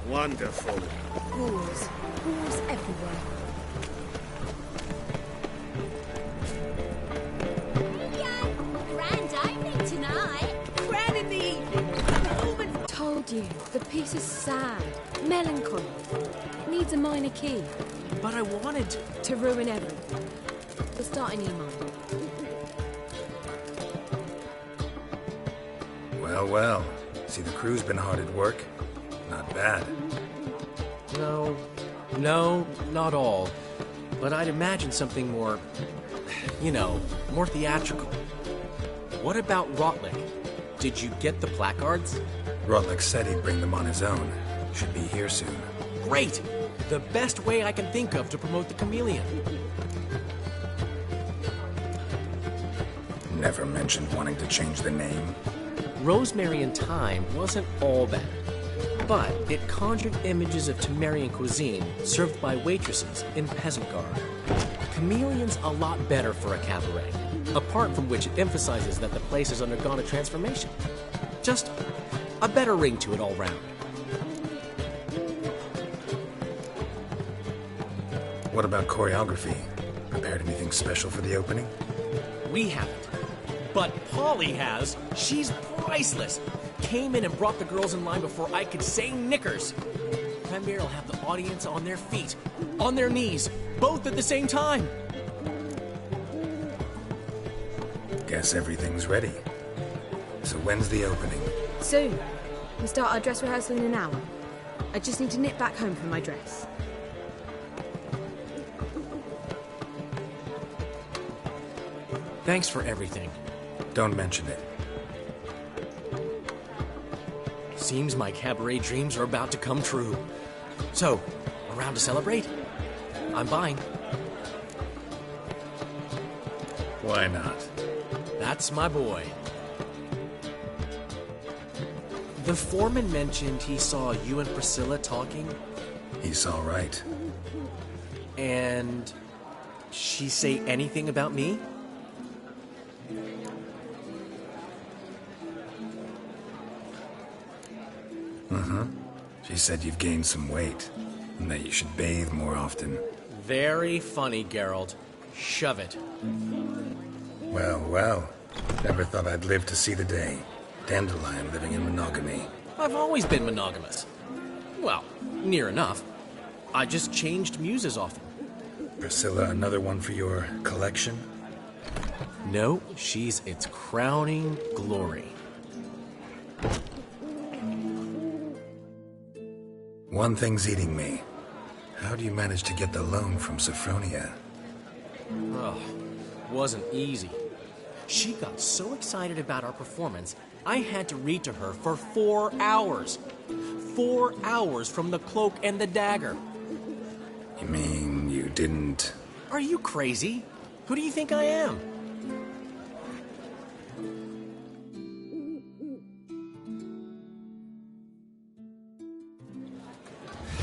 Wonderful. Whores. Whores everywhere. Grand opening tonight. Grand in the evening. Told you, the piece is sad, melancholy. It needs a minor key. But I wanted to ruin everything. To start a new mind. Well, well. See, the crew's been hard at work. Not bad. No, not all. But I'd imagine something more, more theatrical. What about Rotlick? Did you get the placards? Rotlick said he'd bring them on his own. Should be here soon. Great! The best way I can think of to promote the Chameleon. Never mentioned wanting to change the name. Rosemary and Thyme wasn't all bad, but it conjured images of Temerian cuisine served by waitresses in peasant garb. Chameleon's a lot better for a cabaret, apart from which it emphasizes that the place has undergone a transformation. Just a better ring to it all round. What about choreography? Prepared anything special for the opening? We haven't. But Polly has. She's priceless. Came in and brought the girls in line before I could say knickers. Premiere will have the audience on their feet, on their knees, both at the same time. Guess everything's ready. So when's the opening? Soon. We start our dress rehearsal in an hour. I just need to nip back home for my dress. Thanks for everything. Don't mention it. Seems my cabaret dreams are about to come true. So, around to celebrate? I'm buying. Why not? That's my boy. The foreman mentioned he saw you and Priscilla talking. He saw right. And she say anything about me? She said you've gained some weight, and that you should bathe more often. Very funny, Geralt. Shove it. Well, well. Never thought I'd live to see the day. Dandelion living in monogamy. I've always been monogamous. Well, near enough. I just changed muses often. Priscilla, another one for your collection? No, she's its crowning glory. One thing's eating me. How do you manage to get the loan from Sophronia? Oh, wasn't easy. She got so excited about our performance, I had to read to her for 4 hours. 4 hours from the Cloak and the Dagger. You mean you didn't... Are you crazy? Who do you think I am?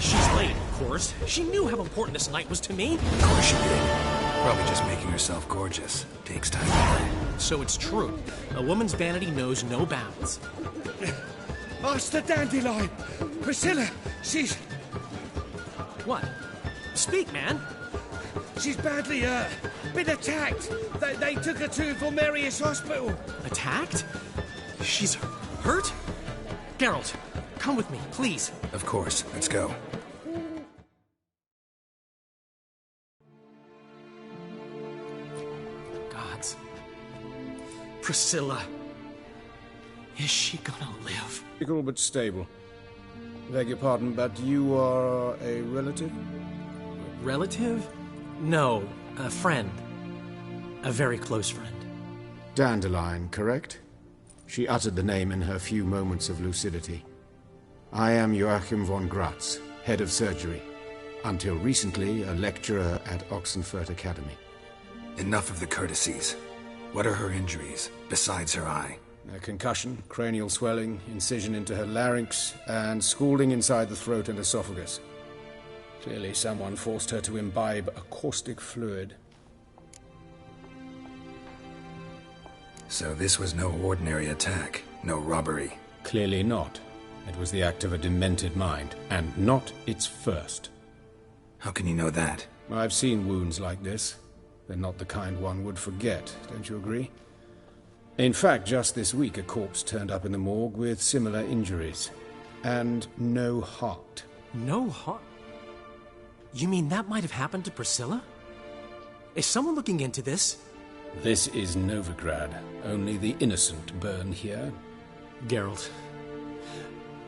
She's late, of course. She knew how important this night was to me. Of course she did. Probably just making herself gorgeous. Takes time. So it's true. A woman's vanity knows no bounds. Master Dandelion! Priscilla, she's... What? Speak, man. She's badly, been attacked. They took her to Vulmerius Hospital. Attacked? She's hurt? Geralt, come with me, please. Of course. Let's go. Gods. Priscilla. Is she gonna live? Fickle but stable. Beg your pardon, but you are a relative? Relative? No, a friend. A very close friend. Dandelion, correct? She uttered the name in her few moments of lucidity. I am Joachim von Gratz, head of surgery. Until recently, a lecturer at Oxenfurt Academy. Enough of the courtesies. What are her injuries, besides her eye? A concussion, cranial swelling, incision into her larynx, and scalding inside the throat and esophagus. Clearly someone forced her to imbibe a caustic fluid. So this was no ordinary attack, no robbery. Clearly not. It was the act of a demented mind, and not its first. How can you know that? I've seen wounds like this. They're not the kind one would forget, don't you agree? In fact, just this week, a corpse turned up in the morgue with similar injuries. And no heart. No heart? You mean that might have happened to Priscilla? Is someone looking into this? This is Novigrad. Only the innocent burn here. Geralt,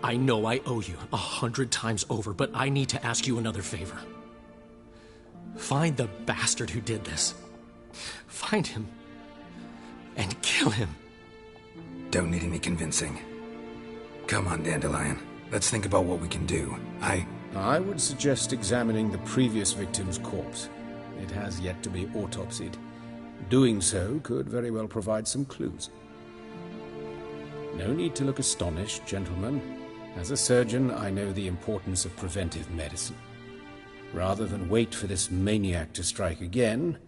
I know I owe you 100 times over, but I need to ask you another favor. Find the bastard who did this. Find him. And kill him. Don't need any convincing. Come on, Dandelion. Let's think about what we can do. I would suggest examining the previous victim's corpse. It has yet to be autopsied. Doing so could very well provide some clues. No need to look astonished, gentlemen. As a surgeon, I know the importance of preventive medicine. Rather than wait for this maniac to strike again,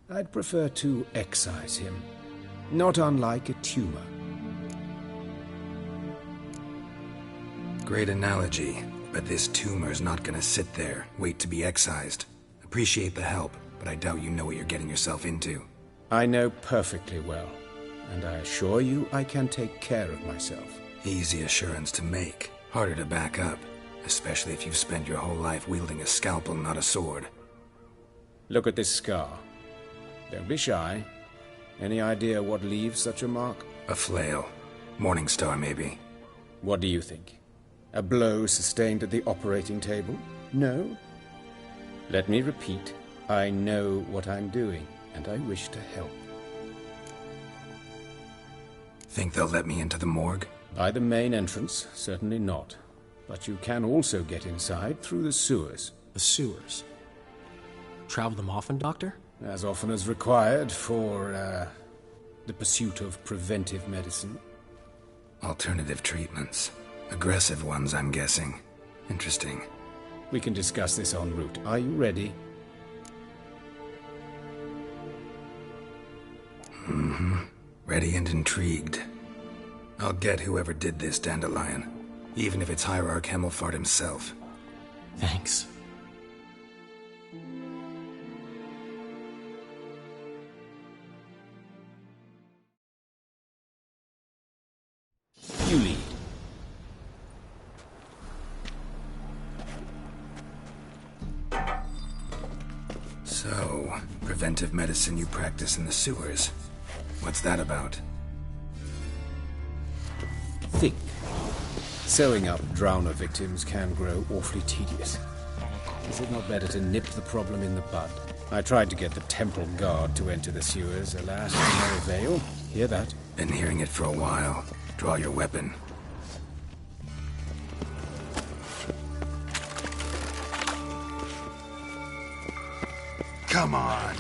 I'd prefer to excise him. Not unlike a tumor. Great analogy, but this tumor's not gonna sit there, wait to be excised. Appreciate the help, but I doubt you know what you're getting yourself into. I know perfectly well, and I assure you I can take care of myself. Easy assurance to make, harder to back up, especially if you've spent your whole life wielding a scalpel, not a sword. Look at this scar. Don't be shy. Any idea what leaves such a mark? A flail. Morningstar, maybe. What do you think? A blow sustained at the operating table? No? Let me repeat. I know what I'm doing, and I wish to help. Think they'll let me into the morgue? By the main entrance, certainly not. But you can also get inside through the sewers. The sewers? Travel them often, Doctor? As often as required for, the pursuit of preventive medicine. Alternative treatments. Aggressive ones, I'm guessing. Interesting. We can discuss this en route. Are you ready? Mm-hmm. Ready and intrigued. I'll get whoever did this, Dandelion. Even if it's Hierarch Hemmelfart himself. Thanks. You lead. So, preventive medicine you practice in the sewers. What's that about? Think. Sewing up drowner victims can grow awfully tedious. Is it not better to nip the problem in the bud? I tried to get the temple guard to enter the sewers, alas, to no avail. Hear that? Been hearing it for a while. Draw your weapon. Come on!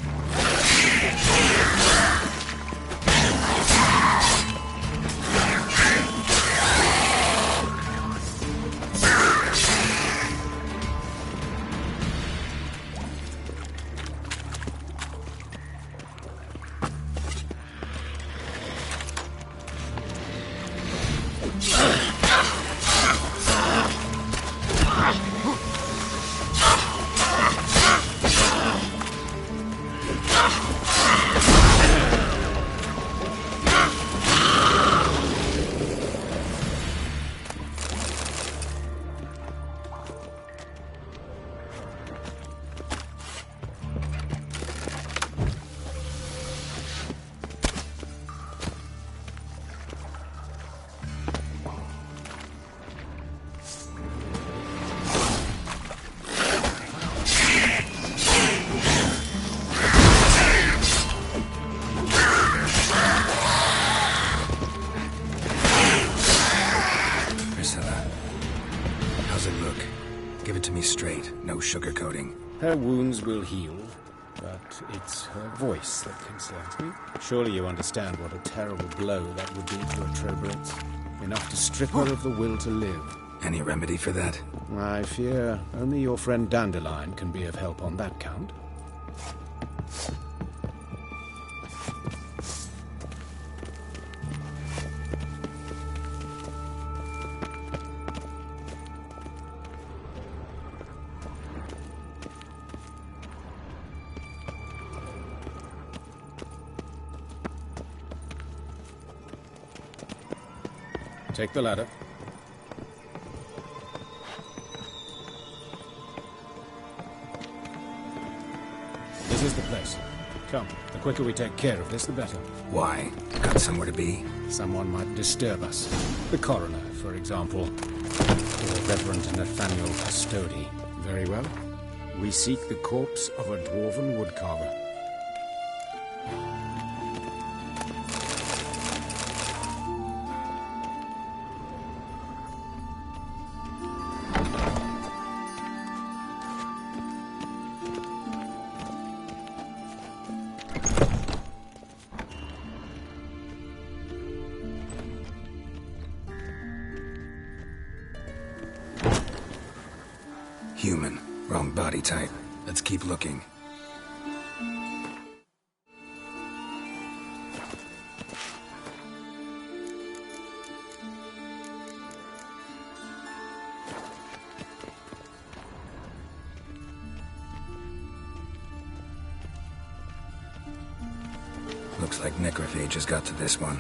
Sugarcoating. Her wounds will heal, but it's her voice that concerns me. Surely you understand what a terrible blow that would be to her trobrilets. Enough to strip her of the will to live. Any remedy for that? I fear only your friend Dandelion can be of help on that count. Take the ladder. This is the place. Come, the quicker we take care of this, the better. Why? Got somewhere to be? Someone might disturb us. The coroner, for example. Or Reverend Nathaniel Custody. Very well. We seek the corpse of a dwarven woodcarver. Human. Wrong body type. Let's keep looking. Looks like necrophages got to this one.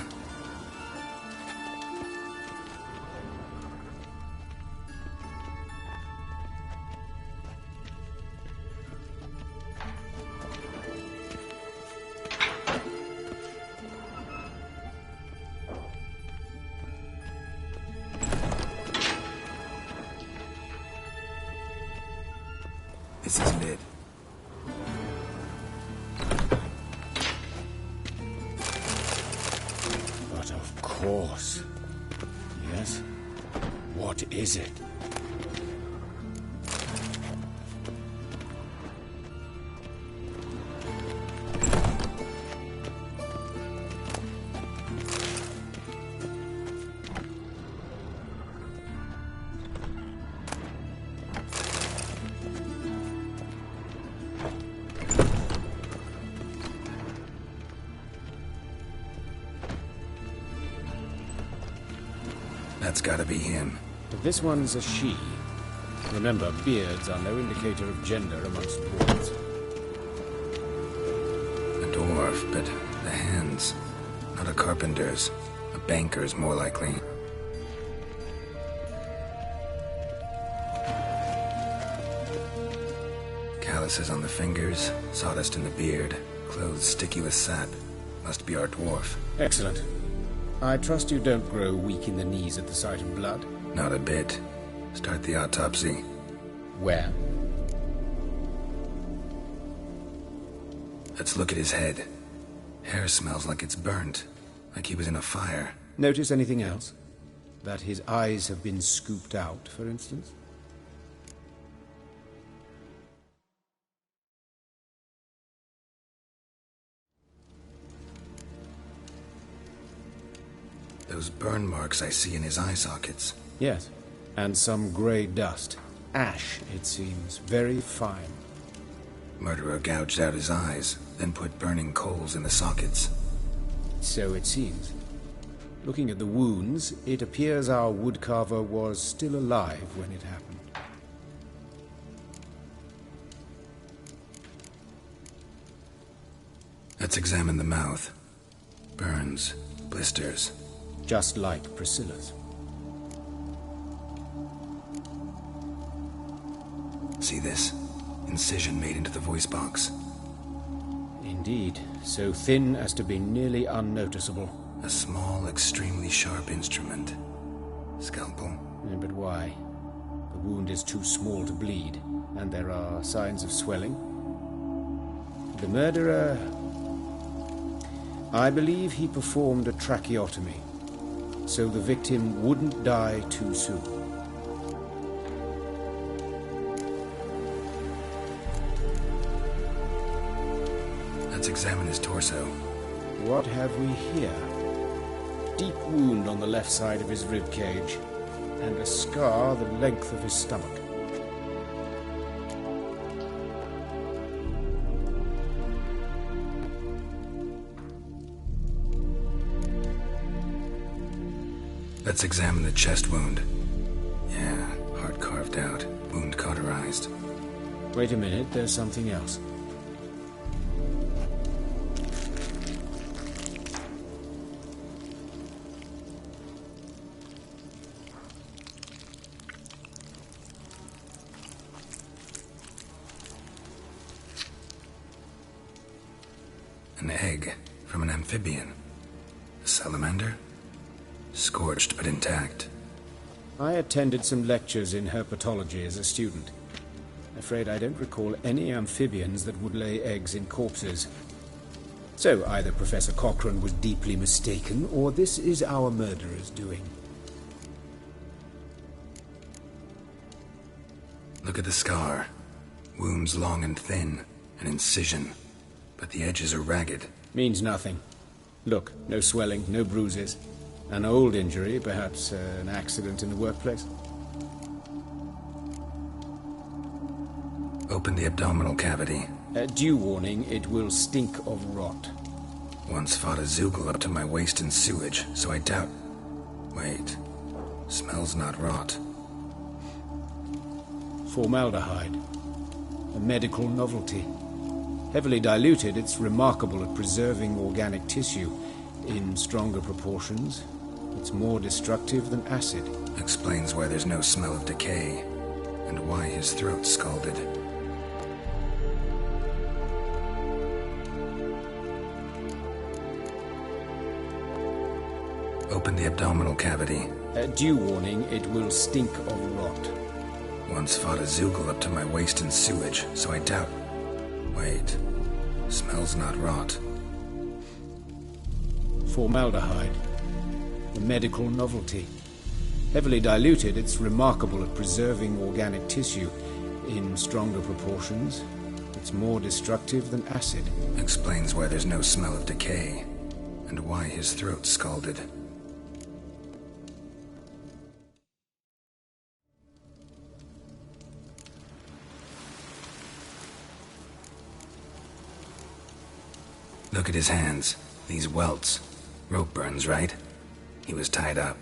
This is lit. But of course. Yes? What is it? That's gotta be him. But this one's a she. Remember, beards are no indicator of gender amongst dwarves. A dwarf, but the hands. Not a carpenter's. A banker's, more likely. Calluses on the fingers, sawdust in the beard, clothes sticky with sap. Must be our dwarf. Excellent. I trust you don't grow weak in the knees at the sight of blood. Not a bit. Start the autopsy. Where? Let's look at his head. Hair smells like it's burnt. Like he was in a fire. Notice anything else? That his eyes have been scooped out, for instance? Those burn marks I see in his eye sockets. Yes. And some grey dust. Ash, it seems. Very fine. Murderer gouged out his eyes, then put burning coals in the sockets. So it seems. Looking at the wounds, it appears our woodcarver was still alive when it happened. Let's examine the mouth. Burns, blisters. Just like Priscilla's. See this? Incision made into the voice box. Indeed, so thin as to be nearly unnoticeable. A small, extremely sharp instrument. Scalpel. But why? The wound is too small to bleed, and there are signs of swelling. The murderer... I believe he performed a tracheotomy, so the victim wouldn't die too soon. Let's examine his torso. What have we here? Deep wound on the left side of his rib cage, and a scar the length of his stomach. Let's examine the chest wound. Yeah, heart carved out, wound cauterized. Wait a minute, there's something else. An egg from an amphibian. A salamander? Scorched but intact. I attended some lectures in herpetology as a student. Afraid I don't recall any amphibians that would lay eggs in corpses. So either Professor Cochrane was deeply mistaken, or this is our murderer's doing. Look at the scar. Wounds long and thin. An incision. But the edges are ragged. Means nothing. Look, no swelling, no bruises. An old injury, perhaps an accident in the workplace. Open the abdominal cavity. Due warning, it will stink of rot. Once fought a Zoogle up to my waist in sewage, so I doubt... Wait. Smells not rot. Formaldehyde. A medical novelty. Heavily diluted, it's remarkable at preserving organic tissue. In stronger proportions, it's more destructive than acid. Explains why there's no smell of decay, and why his throat's scalded. Open the abdominal cavity. Due warning, it will stink of rot. Once fought a Zoogle up to my waist in sewage, so I doubt... Wait. Smells not rot. Formaldehyde. A medical novelty. Heavily diluted, it's remarkable at preserving organic tissue. In stronger proportions, it's more destructive than acid. Explains why there's no smell of decay, and why his throat's scalded. Look at his hands. These welts. Rope burns, right? He was tied up.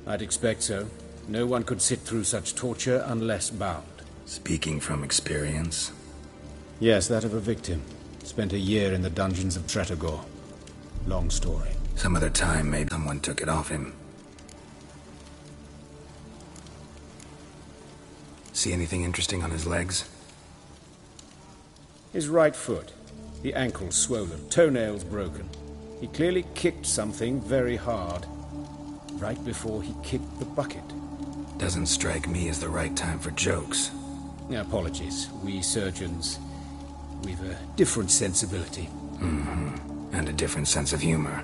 I'd expect so. No one could sit through such torture unless bound. Speaking from experience? Yes, that of a victim. Spent a year in the dungeons of Tretogor. Long story. Some other time, maybe someone took it off him. See anything interesting on his legs? His right foot. The ankle swollen, toenails broken. He clearly kicked something very hard. Right before he kicked the bucket. Doesn't strike me as the right time for jokes. Apologies. We surgeons, we've a different sensibility. Mm-hmm. And a different sense of humor.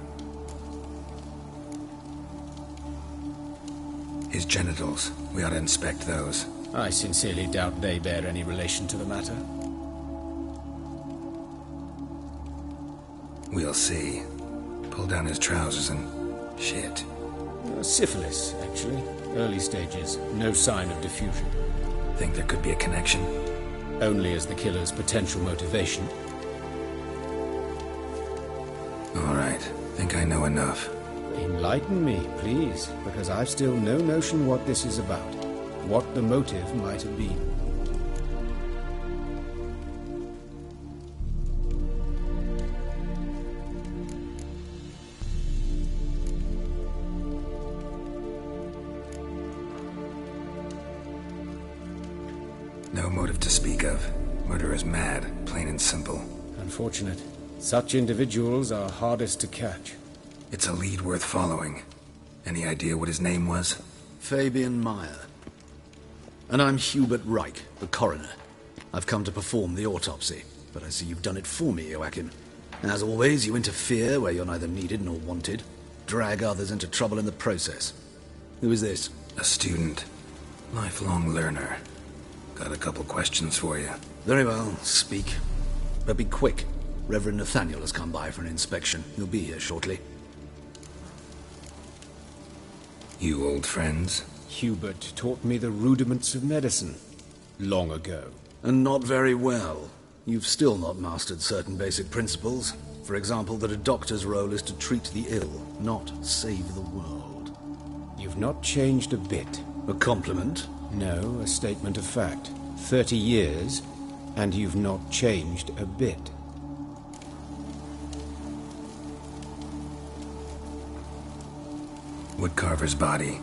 His genitals. We ought to inspect those. I sincerely doubt they bear any relation to the matter. We'll see. Pull down his trousers and... shit. Syphilis, actually. Early stages. No sign of diffusion. Think there could be a connection? Only as the killer's potential motivation. All right. Think I know enough. Enlighten me, please, because I've still no notion what this is about. What the motive might have been. No motive to speak of. Murderer's mad, plain and simple. Unfortunate. Such individuals are hardest to catch. It's a lead worth following. Any idea what his name was? Fabian Meyer. And I'm Hubert Reich, the coroner. I've come to perform the autopsy, but I see you've done it for me, Joachim. As always, you interfere where you're neither needed nor wanted. Drag others into trouble in the process. Who is this? A student. Lifelong learner. Got a couple questions for you. Very well, speak. But be quick. Reverend Nathaniel has come by for an inspection. He'll be here shortly. You old friends? Hubert taught me the rudiments of medicine. Long ago. And not very well. You've still not mastered certain basic principles. For example, that a doctor's role is to treat the ill, not save the world. You've not changed a bit. A compliment? No, a statement of fact. 30 years, and you've not changed a bit. Woodcarver's body.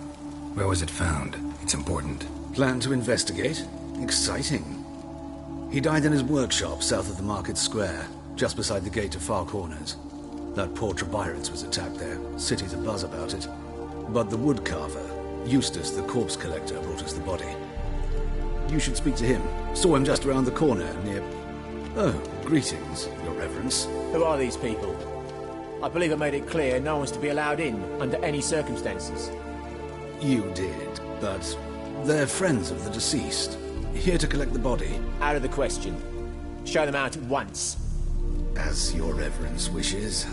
Where was it found? It's important. Plan to investigate? Exciting. He died in his workshop south of the market square. just beside the gate to Far Corners. That poor Trebirates was attacked there. City's abuzz about it. But the woodcarver, Eustace the corpse collector, brought us the body. You should speak to him. Saw him just around the corner near... Oh, greetings, Your Reverence. Who are these people? I believe I made it clear no one's to be allowed in under any circumstances. You did, but they're friends of the deceased. Here to collect the body. Out of the question. Show them out at once. As Your Reverence wishes.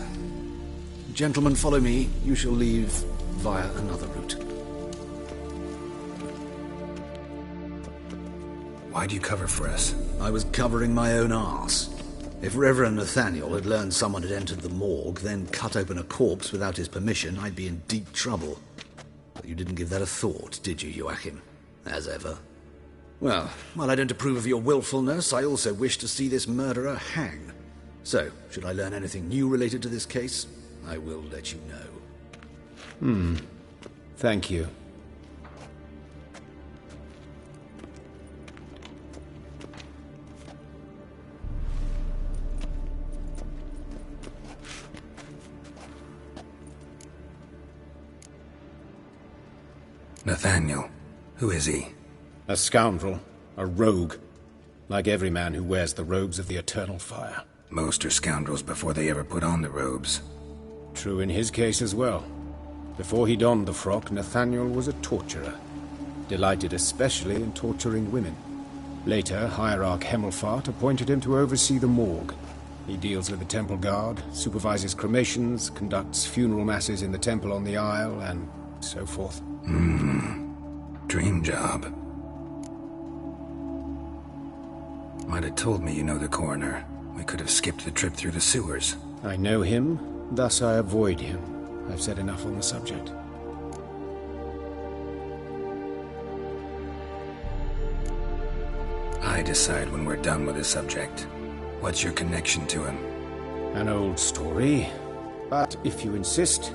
Gentlemen, follow me. You shall leave via another route. Why'd you cover for us? I was covering my own arse. If Reverend Nathaniel had learned someone had entered the morgue, then cut open a corpse without his permission, I'd be in deep trouble. But you didn't give that a thought, did you, Joachim? As ever. Well, while I don't approve of your willfulness, I also wish to see this murderer hang. So, should I learn anything new related to this case, I will let you know. Thank you. Nathaniel. Who is he? A scoundrel. A rogue. Like every man who wears the robes of the Eternal Fire. Most are scoundrels before they ever put on the robes. True in his case as well. Before he donned the frock, Nathaniel was a torturer. Delighted especially in torturing women. Later, Hierarch Hemmelfart appointed him to oversee the morgue. He deals with the temple guard, supervises cremations, conducts funeral masses in the temple on the Isle, and so forth. Dream job. Might have told me you know the coroner. We could have skipped the trip through the sewers. I know him, thus I avoid him. I've said enough on the subject. I decide when we're done with the subject. What's your connection to him? An old story, but if you insist...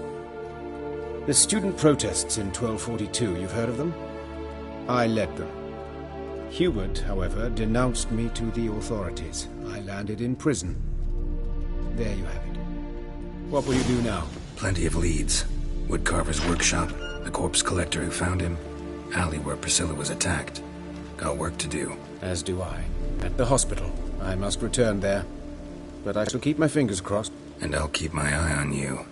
The student protests in 1242, you've heard of them? I led them. Hubert, however, denounced me to the authorities. I landed in prison. There you have it. What will you do now? Plenty of leads. Woodcarver's workshop, the corpse collector who found him, alley where Priscilla was attacked. Got work to do. As do I. At the hospital. I must return there. But I shall keep my fingers crossed. And I'll keep my eye on you.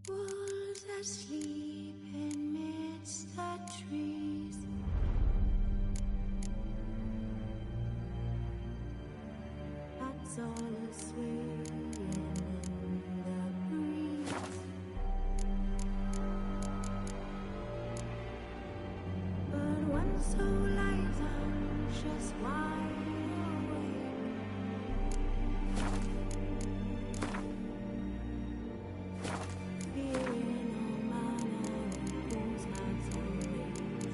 Wolves asleep amidst the trees. Bats all swaying in the breeze. But one soul lies anxious, wide awake. Fearing no man whose hearts are raised.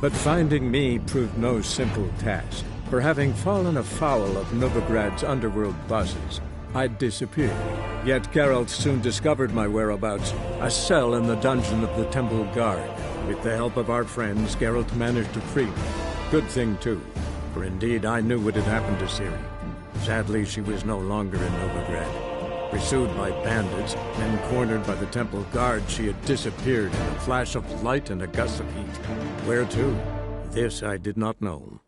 But finding me proved no simple task. For having fallen afoul of Novigrad's underworld bosses, I'd disappeared. Yet Geralt soon discovered my whereabouts, a cell in the dungeon of the Temple Guard. With the help of our friends, Geralt managed to free me. Good thing, too, for indeed I knew what had happened to Ciri. Sadly, she was no longer in Novigrad. Pursued by bandits, then cornered by the Temple Guard, she had disappeared in a flash of light and a gust of heat. Where to? This I did not know.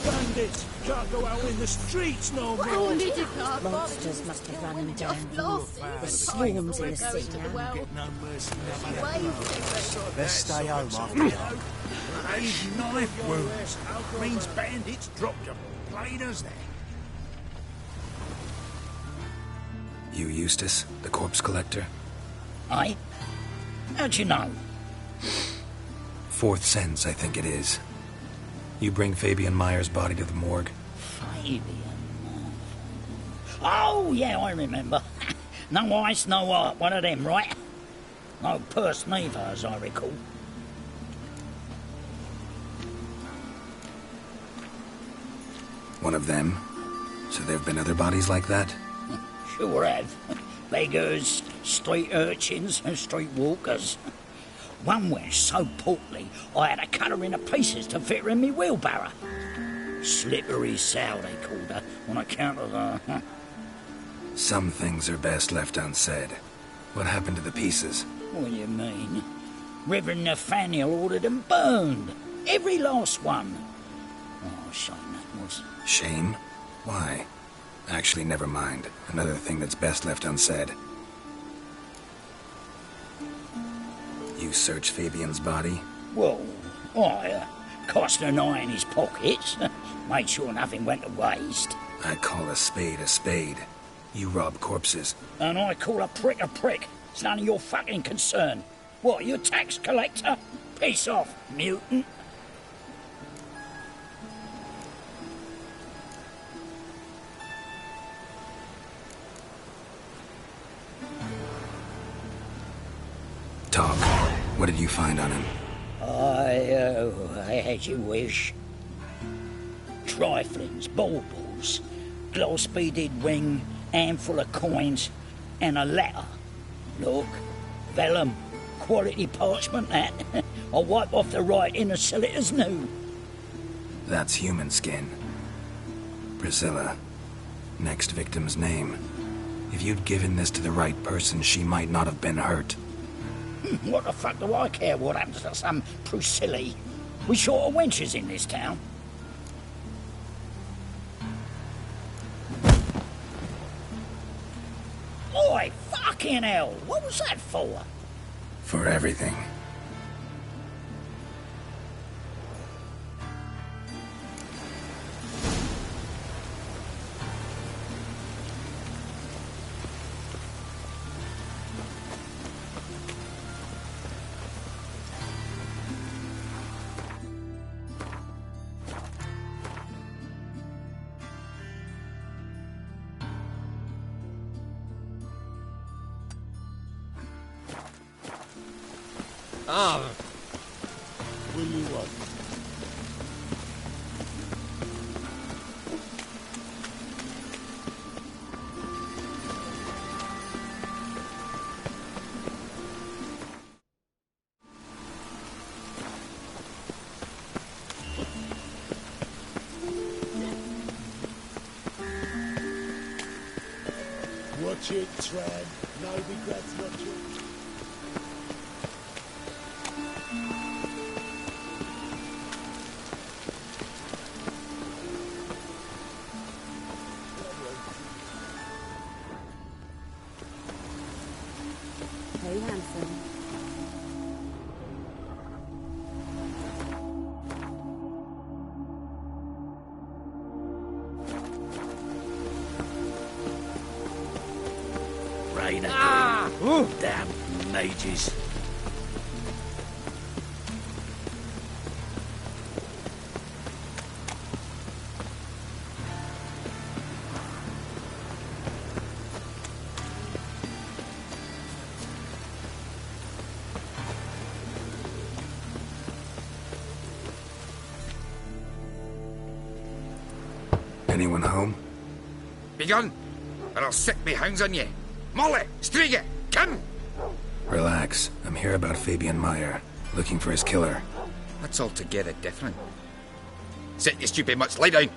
Bandits! Can't go out in the streets no more! Monsters must have run him down. The swarms in the sea now. No mercy. Let's stay home after dark. These knife wounds means bandits dropped them. Plain as that. You Eustace, the corpse collector? Aye? How'd you know? Fourth sense, I think it is. You bring Fabian Meyer's body to the morgue. Fabian? Oh, yeah, I remember. No ice, no heart, one of them, right? No purse neither, as I recall. One of them? So there have been other bodies like that? Sure have. Beggars, street urchins, and street walkers. One went so portly, I had to cut her into pieces to fit her in me wheelbarrow. Slippery sow, they called her, on account of her. Some things are best left unsaid. What happened to the pieces? What do you mean? Reverend Nathaniel ordered them burned. Every last one. Oh, shame that was. Shame? Why? Actually, never mind. Another thing that's best left unsaid. You searched Fabian's body? Well, I cast an eye in his pockets. Made sure nothing went to waste. I call a spade a spade. You rob corpses. And I call a prick a prick. It's none of your fucking concern. What, you a tax collector? Piss off, mutant. Talk. What did you find on him? As you wish. Triflings, baubles, glass-beaded ring, handful of coins, and a letter. Look, vellum, quality parchment, that. I'll wipe off the writing and sell it as new. That's human skin. Priscilla. Next victim's name. If you'd given this to the right person, she might not have been hurt. What the fuck do I care what happens to some Priscilla? We short of wenches in this town. Oi, fucking hell! What was that for? For everything. Will you what? Watch it, Trad. No regrets, not you. Hey, handsome. Rainer. Damn mages. Anyone home? Begun, or I'll set me hounds on ye. Molly, Striga, come! Relax. I'm here about Fabian Meyer, looking for his killer. That's altogether different. Sit, you stupid mutts, lie down.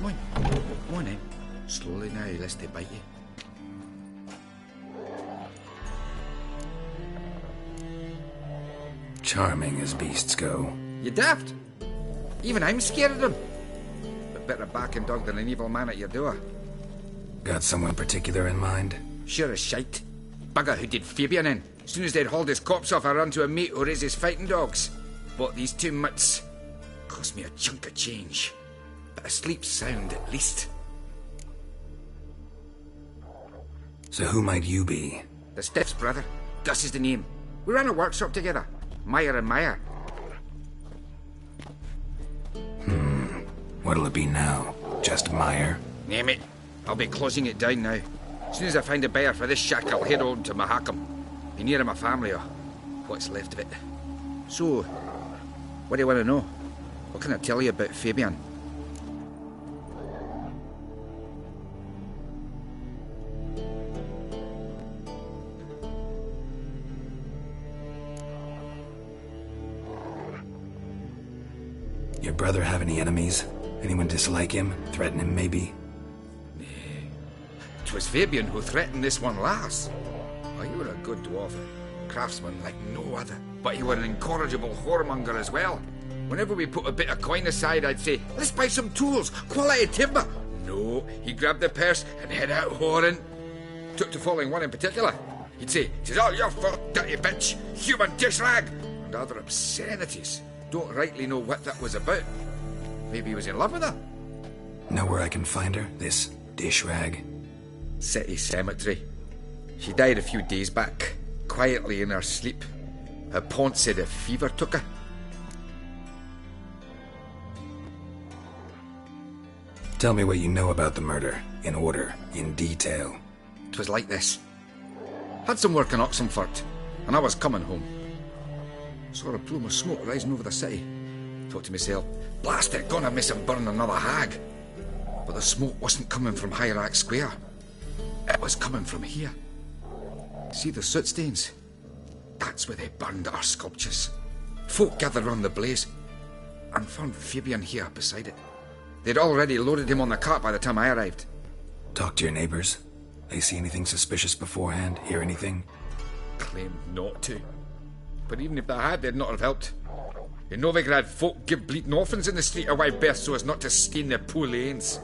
Come on then. Slowly now, lest they bite you. Charming as beasts go. You daft? Even I'm scared of them. But better barking dog than an evil man at your door. Got someone particular in mind? Sure as shite. Bugger who did Fabian in. As soon as they'd hauled his corpse off, I run to a mate who raises fighting dogs. Bought these two mutts. Cost me a chunk of change. But I sleep sound at least. So who might you be? The Steps brother. Gus is the name. We ran a workshop together. Meyer and Meyer. What'll it be now? Just Meyer? Name it. I'll be closing it down now. As soon as I find a buyer for this shack, I'll head on to Mahakam. Be near my family, or what's left of it. So, what do you want to know? What can I tell you about Fabian? Your brother have any enemies? Anyone dislike him? Threaten him, maybe? 'Twas Fabian who threatened this one last. Oh, you were a good dwarf, craftsman like no other. But you were an incorrigible whoremonger as well. Whenever we put a bit of coin aside, I'd say, let's buy some tools, quality timber. No, he grabbed the purse and head out whoring. Took to following one in particular. He'd say, "'Tis all your fault, dirty bitch, human dish rag," and other obscenities. Don't rightly know what that was about. Maybe he was in love with her. Know where I can find her? This dish rag? City cemetery. She died a few days back, quietly in her sleep. Her pont said a fever took her. Tell me what you know about the murder, in order, in detail. 'Twas like this. Had some work in Oxenford. and I was coming home. Saw a plume of smoke rising over the city. Thought to myself, blast it, gonna miss him burn another hag. But the smoke wasn't coming from Hierarch Square. It was coming from here. See the soot stains? That's where they burned our sculptures. Folk gathered round the blaze and found Fabian here beside it. They'd already loaded him on the cart by the time I arrived. Talk to your neighbors. They see anything suspicious beforehand? Hear anything? Claimed not to. But even if they had, they'd not have helped. In Novigrad, folk give bleeding orphans in the street a wide berth so as not to stain their poor lanes.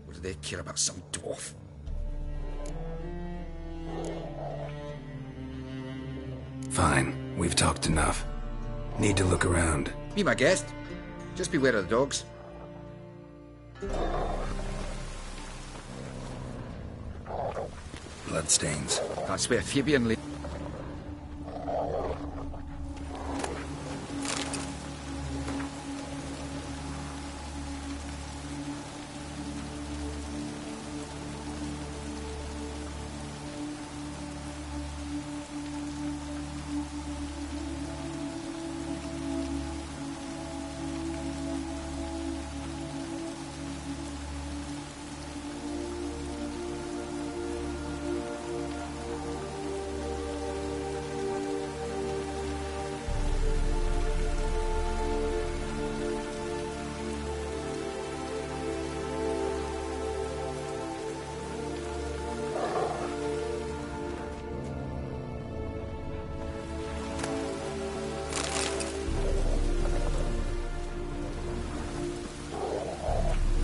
What do they care about some dwarf? Fine, we've talked enough. Need to look around. Be my guest. Just beware of the dogs. Bloodstains. That's where Fabian lay.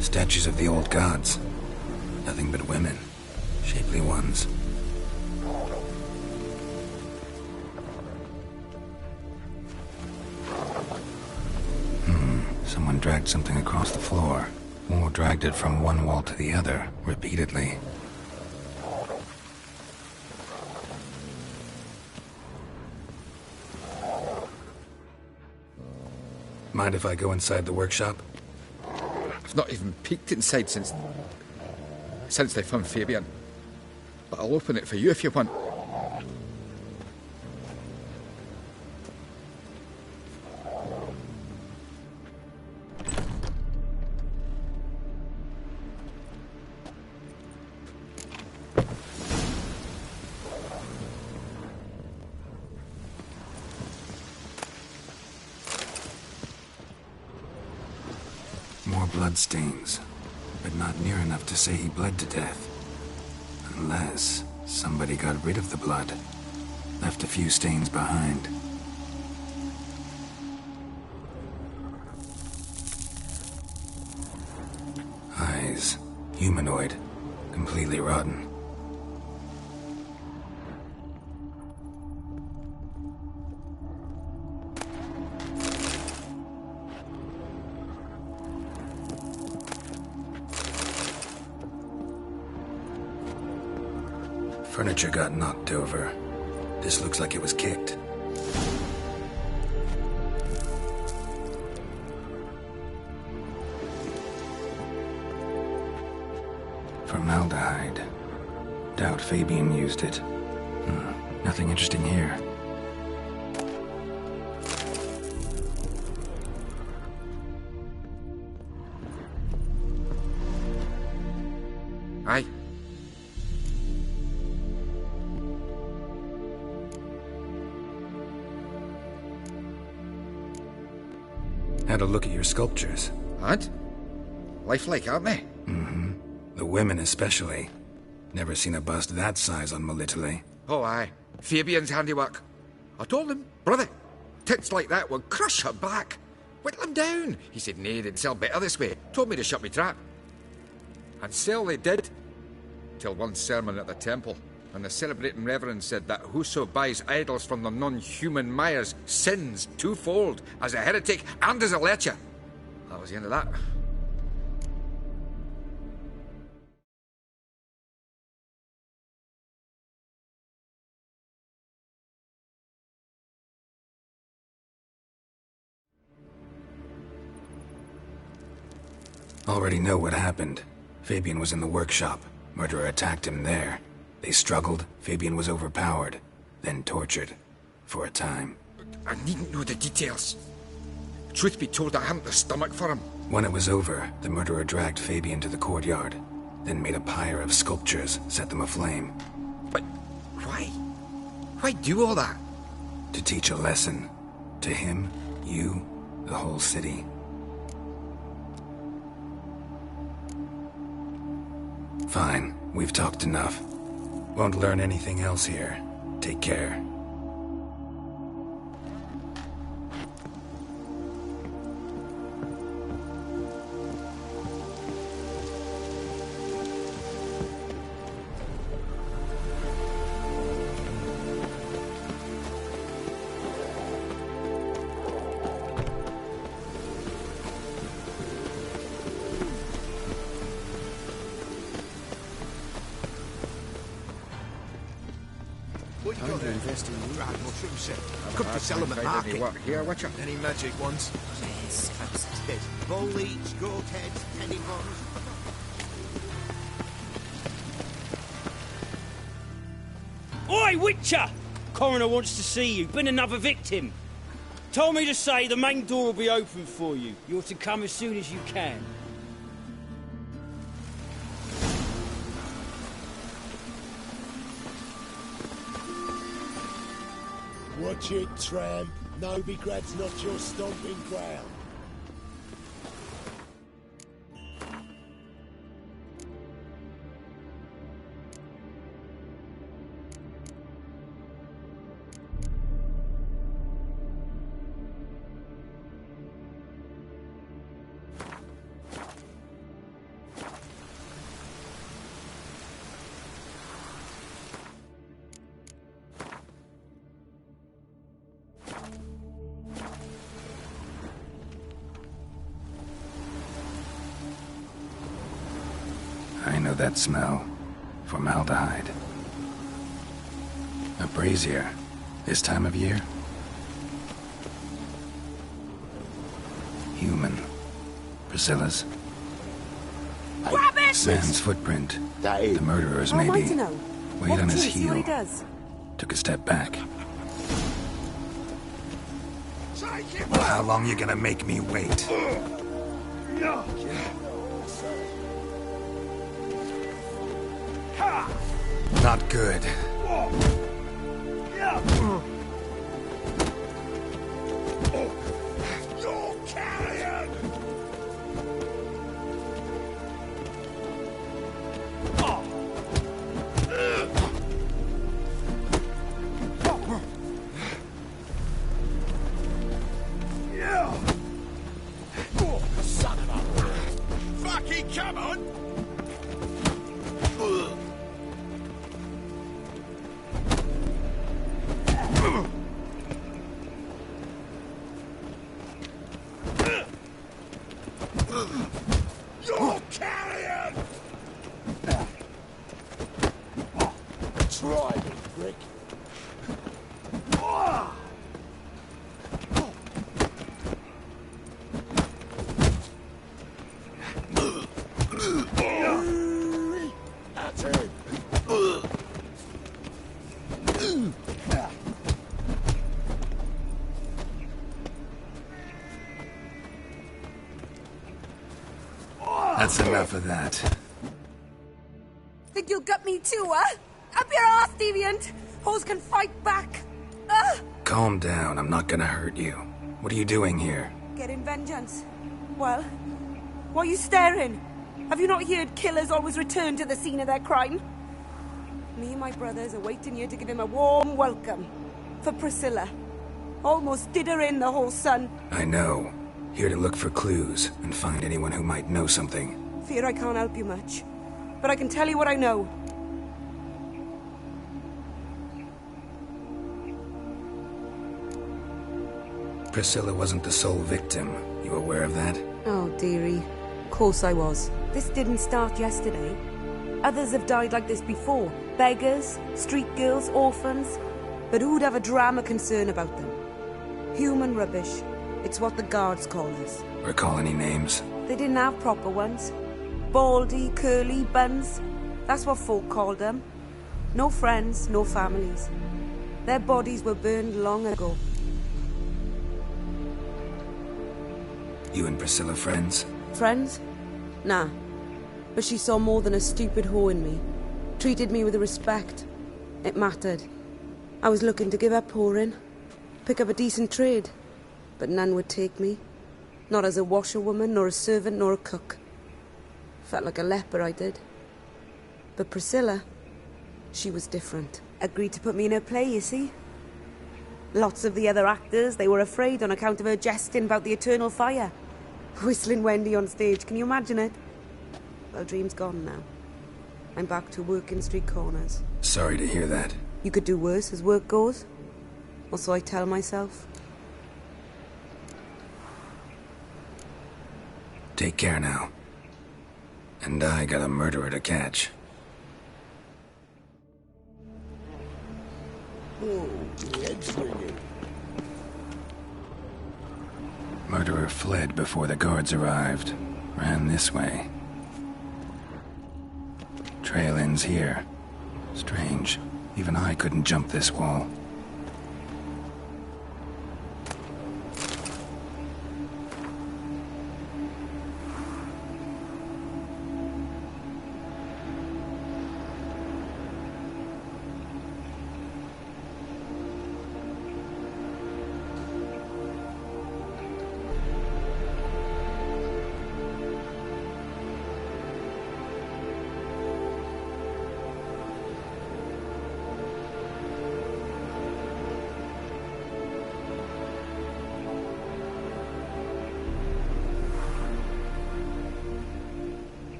Statues of the old gods. Nothing but women. Shapely ones. Someone dragged something across the floor. Or dragged it from one wall to the other, repeatedly. Mind if I go inside the workshop? I've not even peeked inside since they found Fabian. But I'll open it for you if you want. More bloodstains, but not near enough to say he bled to death. Unless somebody got rid of the blood, left a few stains behind. Eyes, humanoid, completely rotten. Furniture got knocked over. This looks like it was kicked. Formaldehyde. Doubt Fabian used it. Nothing interesting here. Aye. Had a look at your sculptures. And? Lifelike, aren't they? The women especially. Never seen a bust that size on Melitele. Oh, aye. Fabian's handiwork. I told him, brother, tits like that would crush her back. Whittle him down. He said, nay, they'd sell better this way. Told me to shut me trap. And sell they did. Till one sermon at the temple. And the celebrating reverend said that whoso buys idols from the non-human mires sins twofold, as a heretic and as a lecher. That was the end of that. Already know what happened. Fabian was in the workshop. Murderer attacked him there. They struggled. Fabian was overpowered. then tortured. For a time. I needn't know the details. Truth be told, I haven't the stomach for him. When it was over, the murderer dragged Fabian to the courtyard, then made a pyre of sculptures, set them aflame. But why? Why do all that? To teach a lesson. To him, you, the whole city. Fine, we've talked enough. Won't learn anything else here. Take care. Time to invest in you. Dried mushroom set. Could be sell them at market. Here, watch out. Any magic ones? Yes, there's bowl leaves, goat heads, penny bones. Oi, Witcher! Coroner wants to see you. Been another victim. Told me to say the main door will be open for you. You're to come as soon as you can. Watch it, tramp. Novigrad's not your stomping ground. I know that smell. Formaldehyde. A brazier. This time of year? Human. Priscilla's. Rubbish! Man's footprint. The murderer's, How am I maybe. to know? Weight Watch on his him, see what he heel. does. Took a step back. Well, how long you gonna make me wait? Not good. You're carrion! Son of a... Fucking come on! You're carrion! Try me, prick. That's it. That's enough of that. Think you'll gut me too, huh? Up your ass, deviant! Hoes can fight back! Calm down, I'm not gonna hurt you. What are you doing here? Getting vengeance. Well, why are you staring? Have you not heard killers always return to the scene of their crime? Me and my brothers are waiting here to give him a warm welcome. For Priscilla. Almost did her in, the whole son. I know. Here to look for clues and find anyone who might know something. Fear I can't help you much. But I can tell you what I know. Priscilla wasn't the sole victim. You aware of that? Oh, dearie. Of course I was. This didn't start yesterday. Others have died like this before. Beggars, street girls, orphans. But who'd have a drama concern about them? Human rubbish. It's what the guards call us. Recall any names? They didn't have proper ones. Baldy, curly, buns. That's what folk called them. No friends, no families. Their bodies were burned long ago. You and Priscilla friends? Friends? Nah. But she saw more than a stupid whore in me. Treated me with respect. It mattered. I was looking to give up whoring. Pick up a decent trade. But none would take me. Not as a washerwoman, nor a servant, nor a cook. Felt like a leper, I did. But Priscilla, she was different. Agreed to put me in her play, you see. Lots of the other actors, they were afraid on account of her jesting about the eternal fire. Whistling Wendy on stage, can you imagine it? Well, dream's gone now. I'm back to working street corners. Sorry to hear that. You could do worse as work goes. Or so I tell myself. Take care now. And I got a murderer to catch. Oh, the head's ringing. Murderer fled before the guards arrived. Ran this way. Trail ends here. Strange. Even I couldn't jump this wall.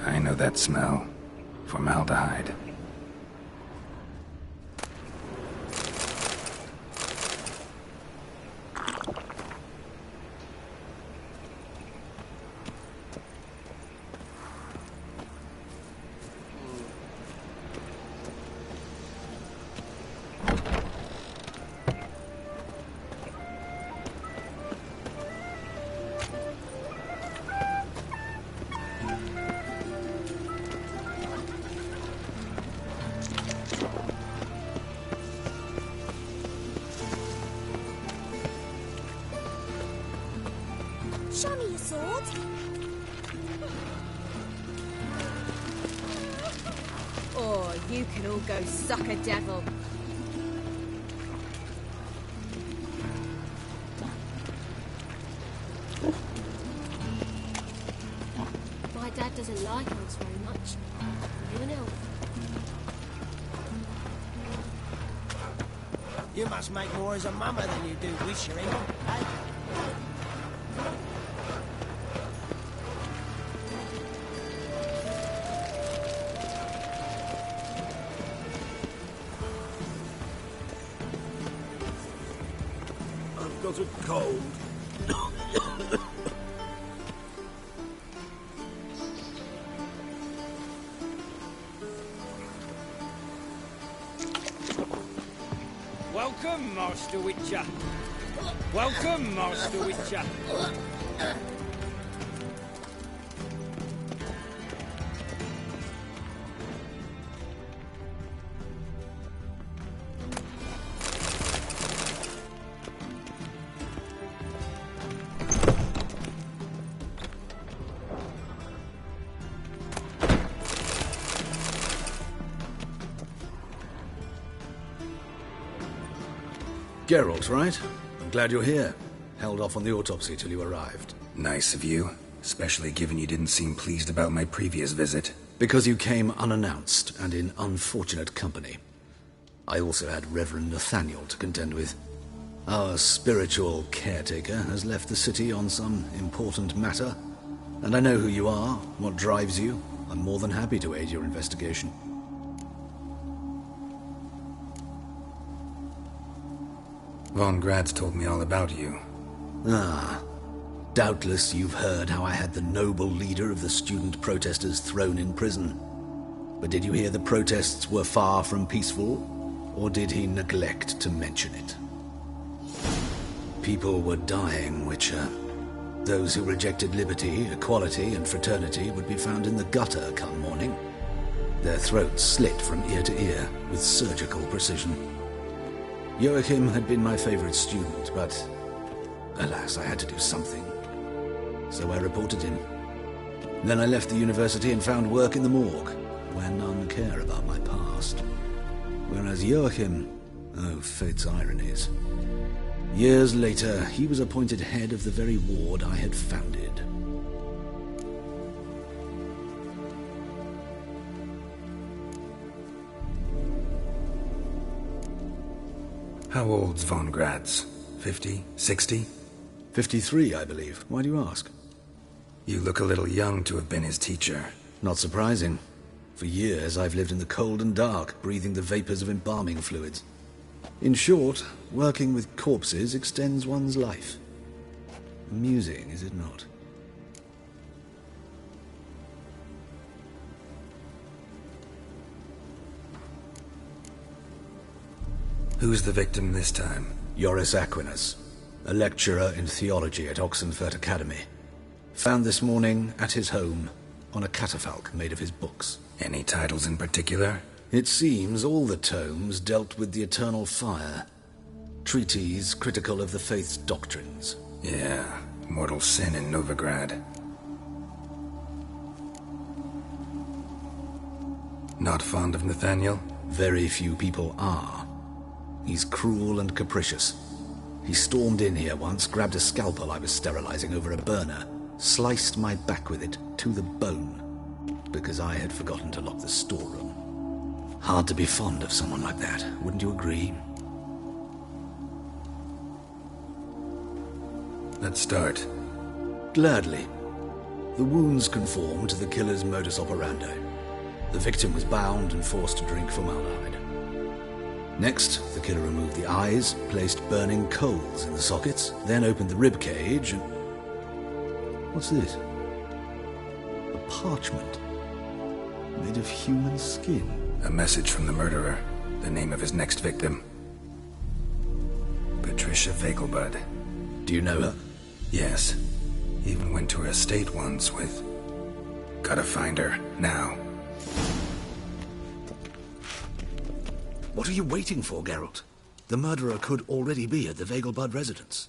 I know that smell. Formaldehyde. Show me your sword. Oh, you can all go suck a devil. My dad doesn't like us very much. You an elf. You must make more as a mummer than you do wishering, eh? I've got a cold. Welcome, Master Witcher. Welcome, Master Witcher. Geralt, right? I'm glad you're here. Held off on the autopsy till you arrived. Nice of you. Especially given you didn't seem pleased about my previous visit. Because you came unannounced and in unfortunate company. I also had Reverend Nathaniel to contend with. Our spiritual caretaker has left the city on some important matter. And I know who you are, what drives you. I'm more than happy to aid your investigation. Von Grad's told me all about you. Ah. Doubtless you've heard how I had the noble leader of the student protesters thrown in prison. But did you hear the protests were far from peaceful? Or did he neglect to mention it? People were dying, Witcher. Those who rejected liberty, equality, and fraternity would be found in the gutter come morning. Their throats slit from ear to ear with surgical precision. Joachim had been my favorite student, but alas, I had to do something. So I reported him. Then I left the university and found work in the morgue, where none care about my past. Whereas Joachim, oh, fate's ironies. Years later, he was appointed head of the very ward I had founded. How old's von Gratz? 50? 60? 53, I believe. Why do you ask? You look a little young to have been his teacher. Not surprising. For years, I've lived in the cold and dark, breathing the vapors of embalming fluids. In short, working with corpses extends one's life. Amusing, is it not? Who's the victim this time? Joris Aquinas, a lecturer in theology at Oxenfurt Academy. Found this morning at his home on a catafalque made of his books. Any titles in particular? It seems all the tomes dealt with the eternal fire. Treatises critical of the faith's doctrines. Yeah, mortal sin in Novigrad. Not fond of Nathaniel? Very few people are. He's cruel and capricious. He stormed in here once, grabbed a scalpel I was sterilizing over a burner, sliced my back with it to the bone, because I had forgotten to lock the storeroom. Hard to be fond of someone like that, wouldn't you agree? Let's start. Gladly. The wounds conform to the killer's modus operandi. The victim was bound and forced to drink formaldehyde. Next, the killer removed the eyes, placed burning coals in the sockets, then opened the rib cage and... What's this? A parchment made of human skin. A message from the murderer. The name of his next victim. Patricia Vegelbud. Do you know her? Yes. Even went to her estate once with... Gotta find her, now. What are you waiting for, Geralt? The murderer could already be at the Vegelbud residence.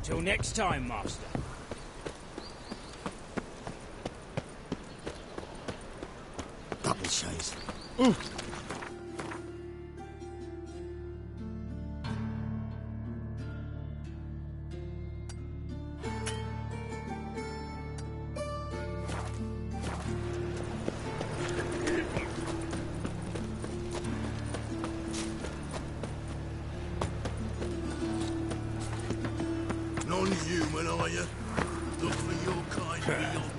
Till next time, Master. Double chase. Non-human, are you? Look for your kind beyond.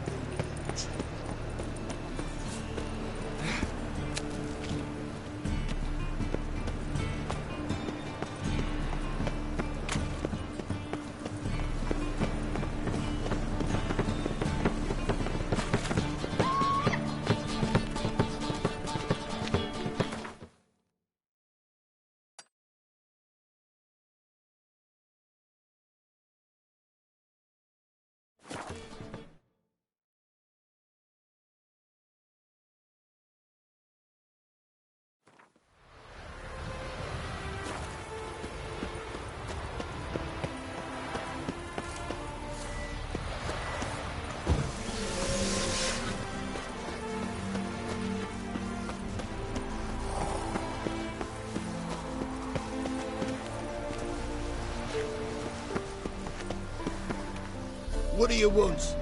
What do you want?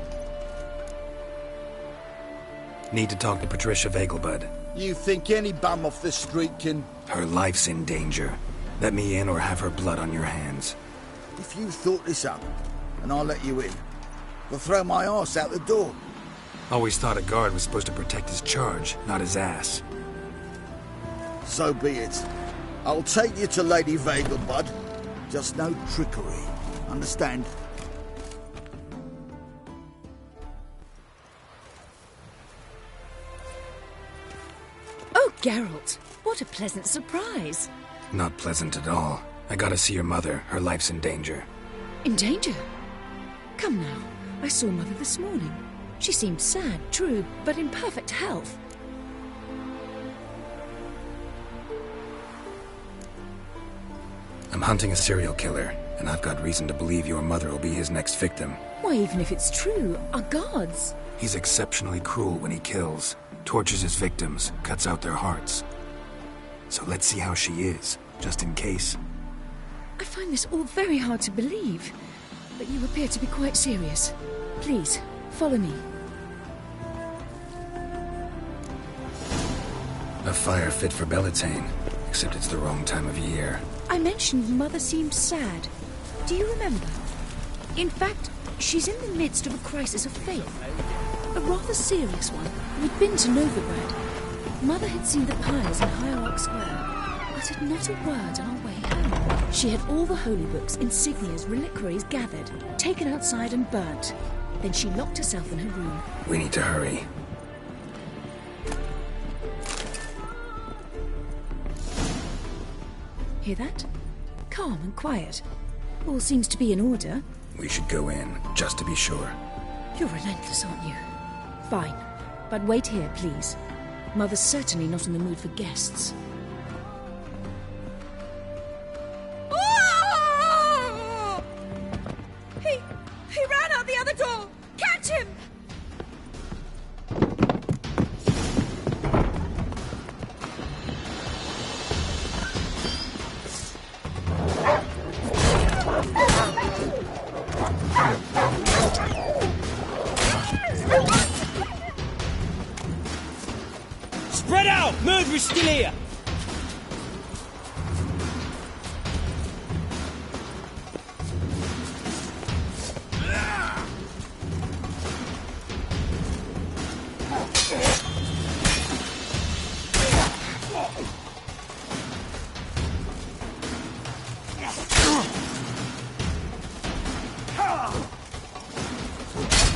Need to talk to Patricia Vegelbud. You think any bum off the street can... Her life's in danger. Let me in or have her blood on your hands. If you thought this up, and I'll let you in, we'll throw my arse out the door. Always thought a guard was supposed to protect his charge, not his ass. So be it. I'll take you to Lady Vegelbud, Just no trickery. Understand? Oh, Geralt, what a pleasant surprise. Not pleasant at all. I gotta see your mother. Her life's in danger. In danger? Come now, I saw Mother this morning. She seemed sad, true, but in perfect health. I'm hunting a serial killer, and I've got reason to believe your mother will be his next victim. Why, even if it's true, our gods. He's exceptionally cruel when he kills, tortures his victims, cuts out their hearts. So let's see how she is, just in case. I find this all very hard to believe, but you appear to be quite serious. Please, follow me. A fire fit for Bellatane, except it's the wrong time of year. I mentioned Mother seemed sad. Do you remember? In fact, she's in the midst of a crisis of faith. A rather serious one. We'd been to Novigrad. Mother had seen the pyres in Hierarch Square, uttered not a word on our way home. She had all the holy books, insignias, reliquaries gathered, taken outside and burnt. Then she locked herself in her room. We need to hurry. Hear that? Calm and quiet. All seems to be in order. We should go in, just to be sure. You're relentless, aren't you? Fine. But wait here, please. Mother's certainly not in the mood for guests. Oh! He ran out the other door! Catch him! Spread out! Murderer's still here!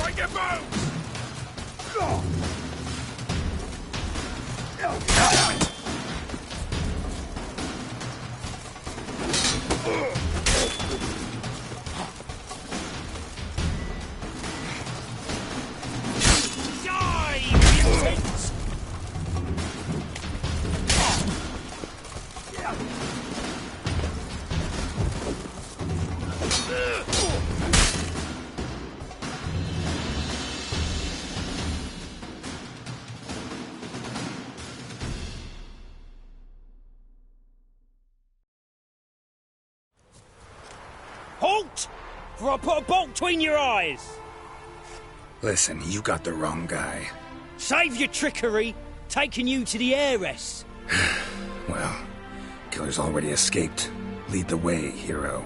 Break your bones! Halt! For I put a bolt between your eyes! Listen, you got the wrong guy. Save your trickery, taking you to the heiress. Well, killer's already escaped. Lead the way, hero.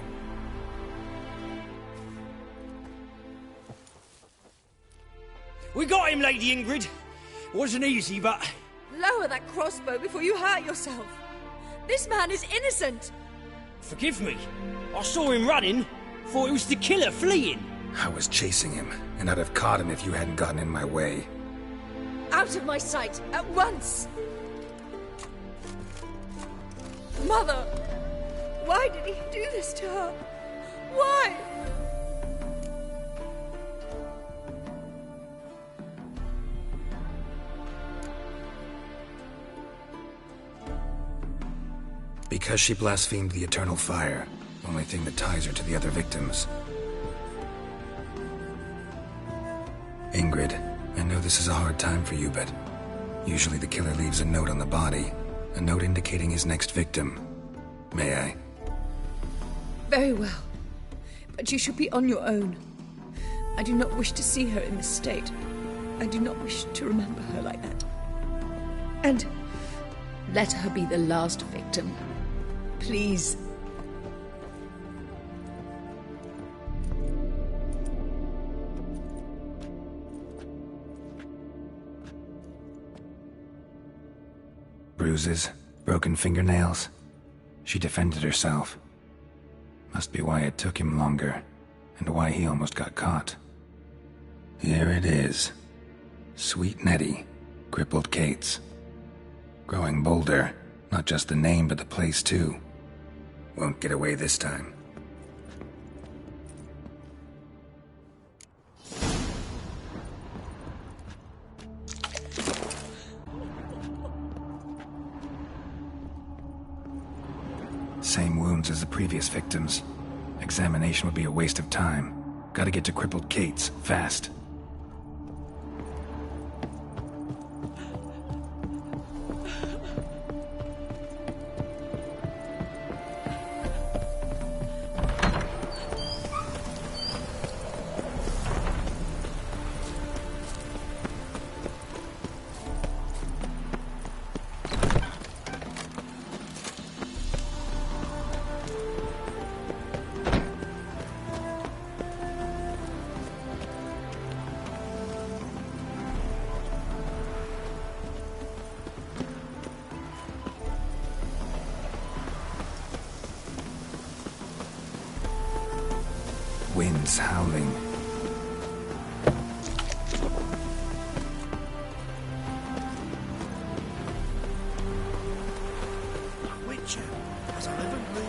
We got him, Lady Ingrid. Wasn't easy, but... Lower that crossbow before you hurt yourself. This man is innocent. Forgive me. I saw him running. Thought it was the killer fleeing. I was chasing him, and I'd have caught him if you hadn't gotten in my way. Out of my sight, at once! Mother! Why did he do this to her? Why? Because she blasphemed the eternal fire, only thing that ties her to the other victims. Ingrid, I know this is a hard time for you, but usually the killer leaves a note on the body, a note indicating his next victim. May I? Very well. But you should be on your own. I do not wish to see her in this state. I do not wish to remember her like that. And let her be the last victim. Please. Bruises, broken fingernails. She defended herself. Must be why it took him longer, and why he almost got caught. Here it is. Sweet Nettie, crippled Kate's. Growing bolder, not just the name but the place too. Won't get away this time. Same wounds as the previous victims. Examination would be a waste of time. Gotta get to crippled Kate's, fast. Winds howling. Witcher, as I ever move.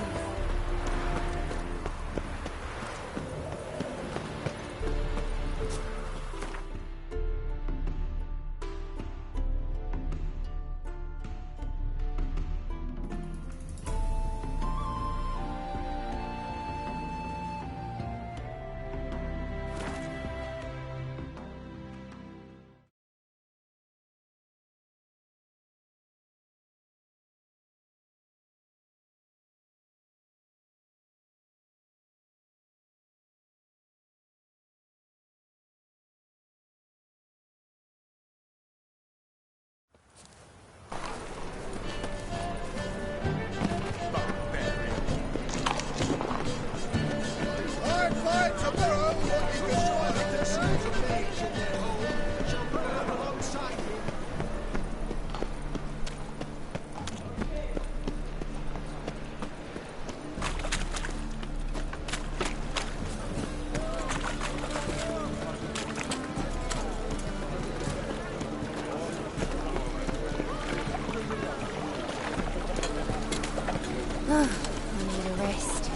I need a rest.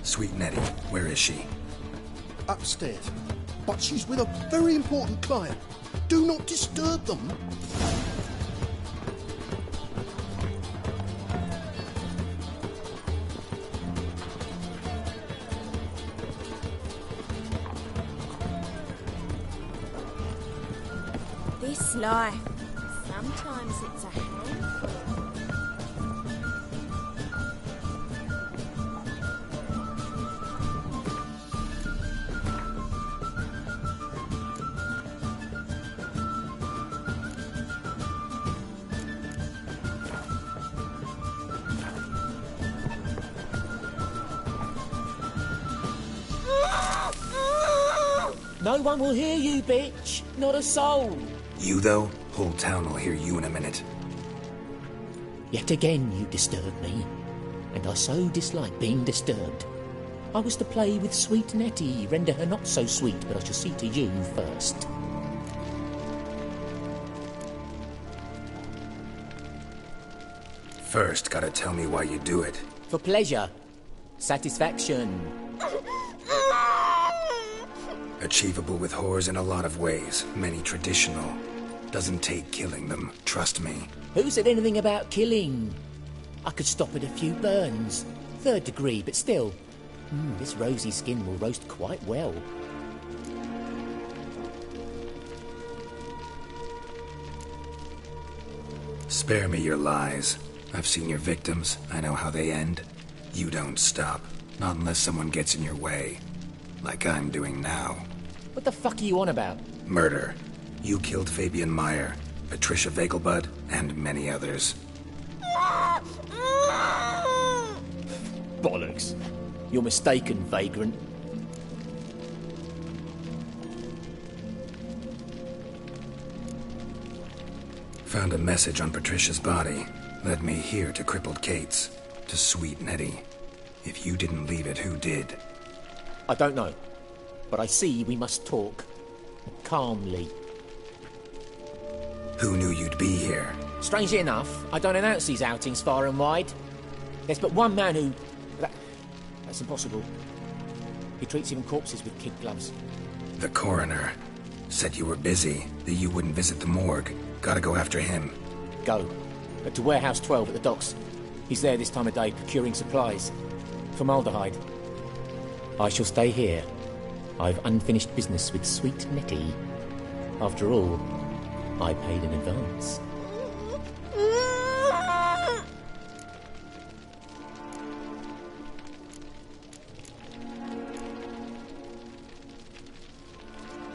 Sweet Nettie, where is she? Upstairs. But she's with a very important client. Do not disturb them. This life, sometimes it's a handful. No one will hear you, bitch. Not a soul. You, though? Whole town will hear you in a minute. Yet again you disturb me, and I so dislike being disturbed. I was to play with sweet Nettie, render her not so sweet, but I shall see to you first. First, gotta tell me why you do it. For pleasure. Satisfaction. Achievable with whores in a lot of ways, many traditional. Doesn't take killing them, trust me. Who said anything about killing? I could stop at a few burns. 3rd degree, but still. This rosy skin will roast quite well. Spare me your lies. I've seen your victims. I know how they end. You don't stop. Not unless someone gets in your way. Like I'm doing now. What the fuck are you on about? Murder. You killed Fabian Meyer, Patricia Vegelbud, and many others. Bollocks. You're mistaken, vagrant. Found a message on Patricia's body. Led me here to crippled Kate's. To Sweet Nettie. If you didn't leave it, who did? I don't know. But I see we must talk. Calmly. Who knew you'd be here? Strangely enough, I don't announce these outings far and wide. There's but one man who... That's impossible. He treats even corpses with kid gloves. The coroner. Said you were busy, that you wouldn't visit the morgue. Gotta go after him. Go. To Warehouse 12 at the docks. He's there this time of day, procuring supplies. Formaldehyde. I shall stay here. I've unfinished business with Sweet Nettie. After all, I paid in advance.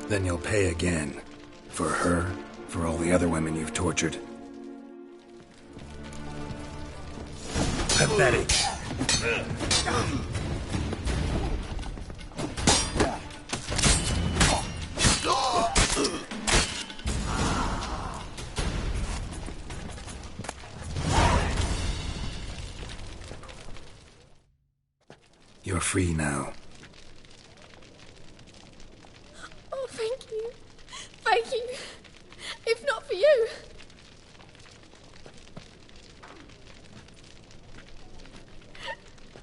Then you'll pay again. For her, for all the other women you've tortured. Pathetic. You're free now. Oh, thank you. Thank you. If not for you.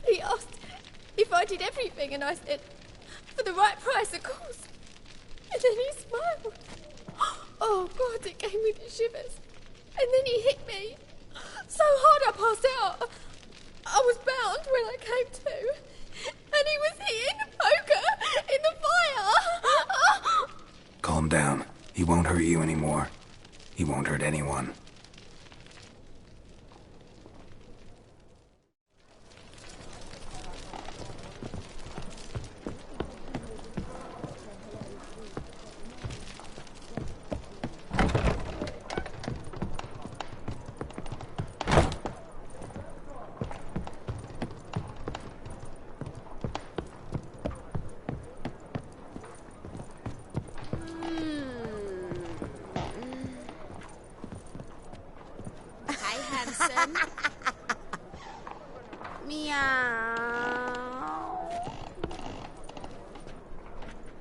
He asked if I did everything, and I said, for the right price, of course. And then he smiled. Oh, God, it gave me the shivers. And then he hit me. So hard I passed out. I was bound when I came to. And he was hitting the poker in the fire. Calm down. He won't hurt you anymore. He won't hurt anyone.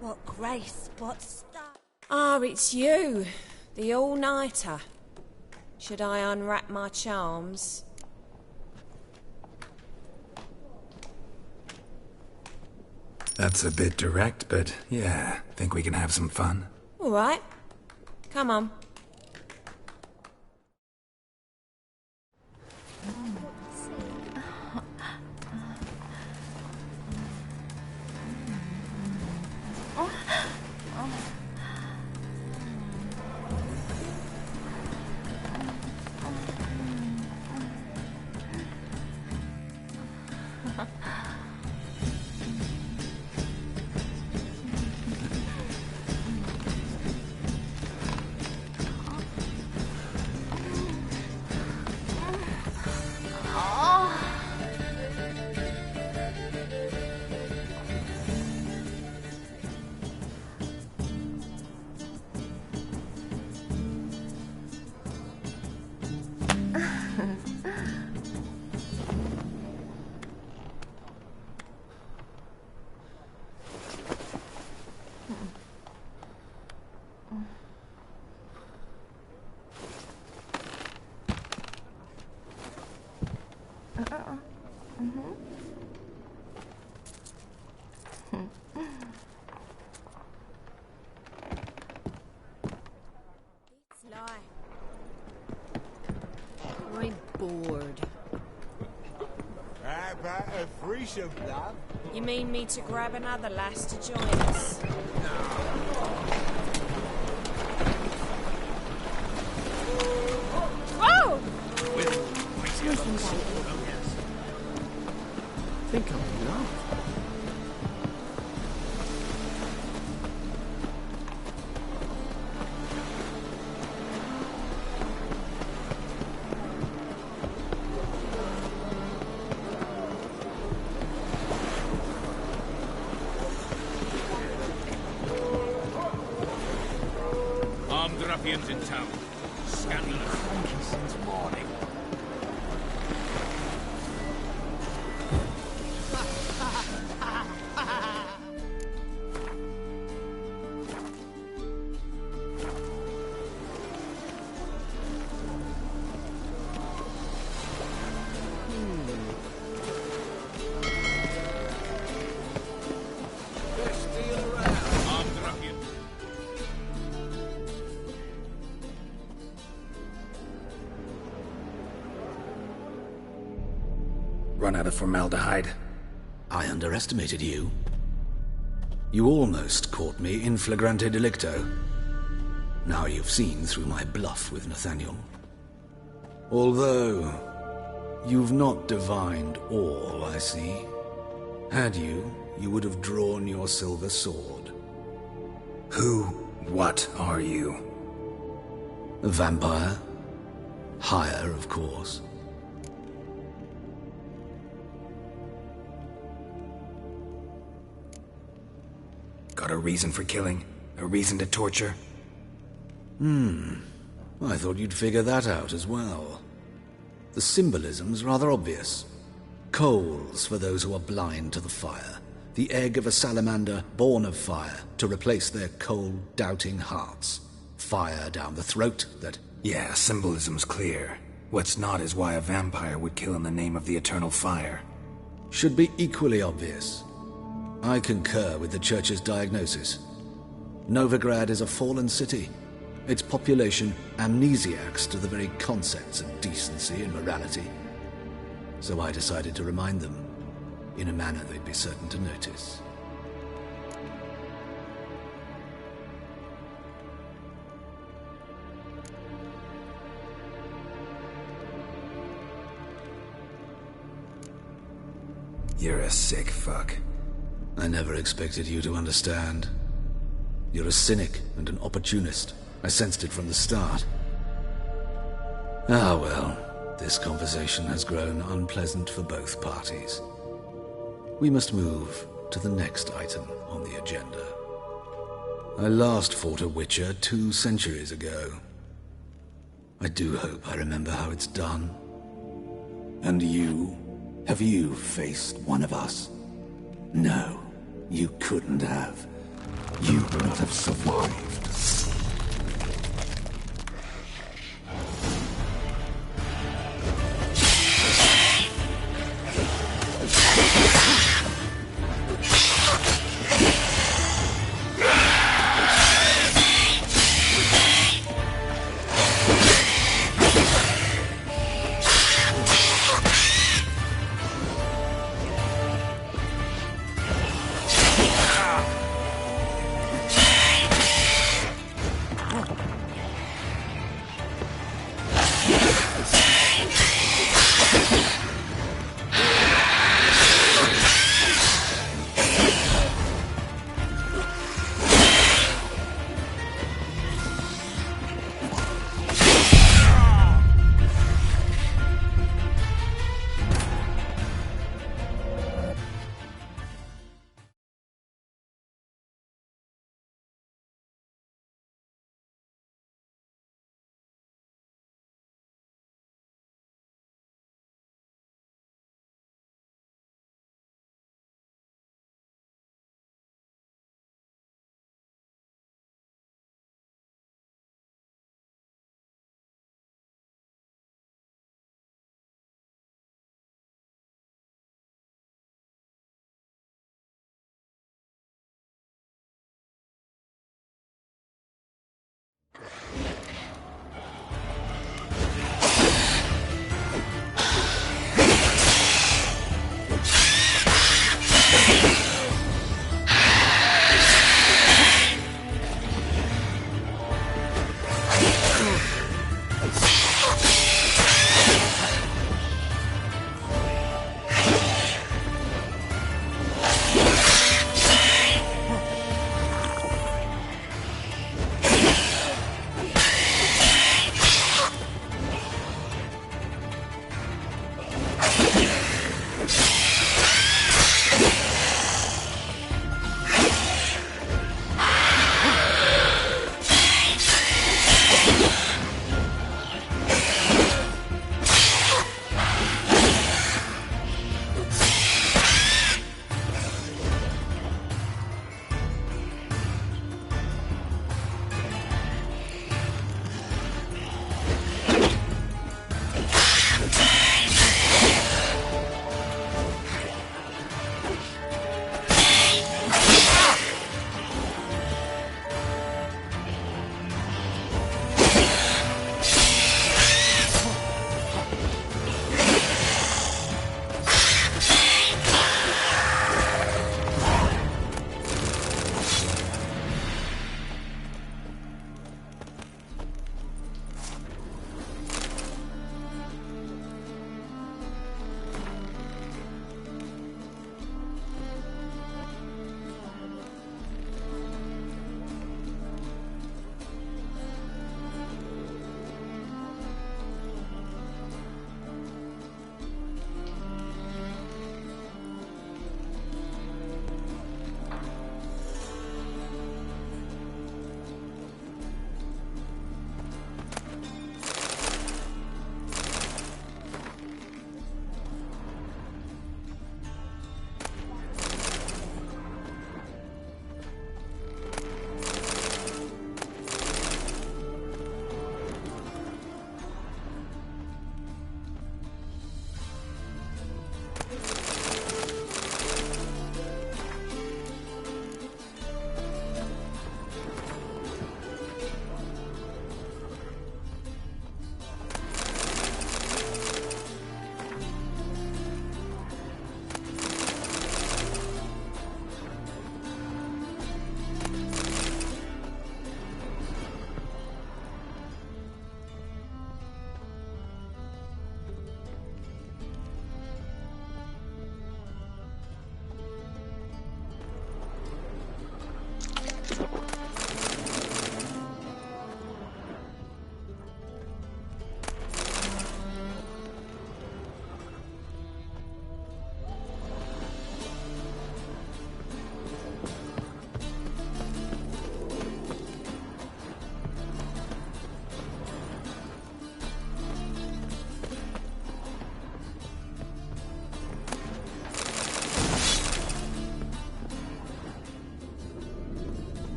What grace, what style. Ah, it's you. The all-nighter. Should I unwrap my charms? That's a bit direct, but yeah, think we can have some fun? All right. Come on. I'm bored. How about a threesome, love? You mean me to grab another lass to join us? Whoa! I think I'm in love. Armed ruffians in town. scandalous monkey since morning. Run out of formaldehyde. I underestimated you. You almost caught me in flagrante delicto. Now you've seen through my bluff with Nathaniel. Although, you've not divined all, I see. Had you, you would have drawn your silver sword. What are you? A vampire. Higher, of course. Got a reason for killing? A reason to torture? I thought you'd figure that out as well. The symbolism's rather obvious. Coals for those who are blind to the fire. The egg of a salamander born of fire to replace their cold, doubting hearts. Fire down the throat that... Yeah, symbolism's clear. What's not is why a vampire would kill in the name of the eternal fire. Should be equally obvious. I concur with the Church's diagnosis. Novigrad is a fallen city. Its population amnesiacs to the very concepts of decency and morality. So I decided to remind them, in a manner they'd be certain to notice. You're a sick fuck. I never expected you to understand. You're a cynic and an opportunist. I sensed it from the start. Ah well, this conversation has grown unpleasant for both parties. We must move to the next item on the agenda. I last fought a Witcher 2 centuries ago. I do hope I remember how it's done. And you? Have you faced one of us? No, you couldn't have. You would not have survived.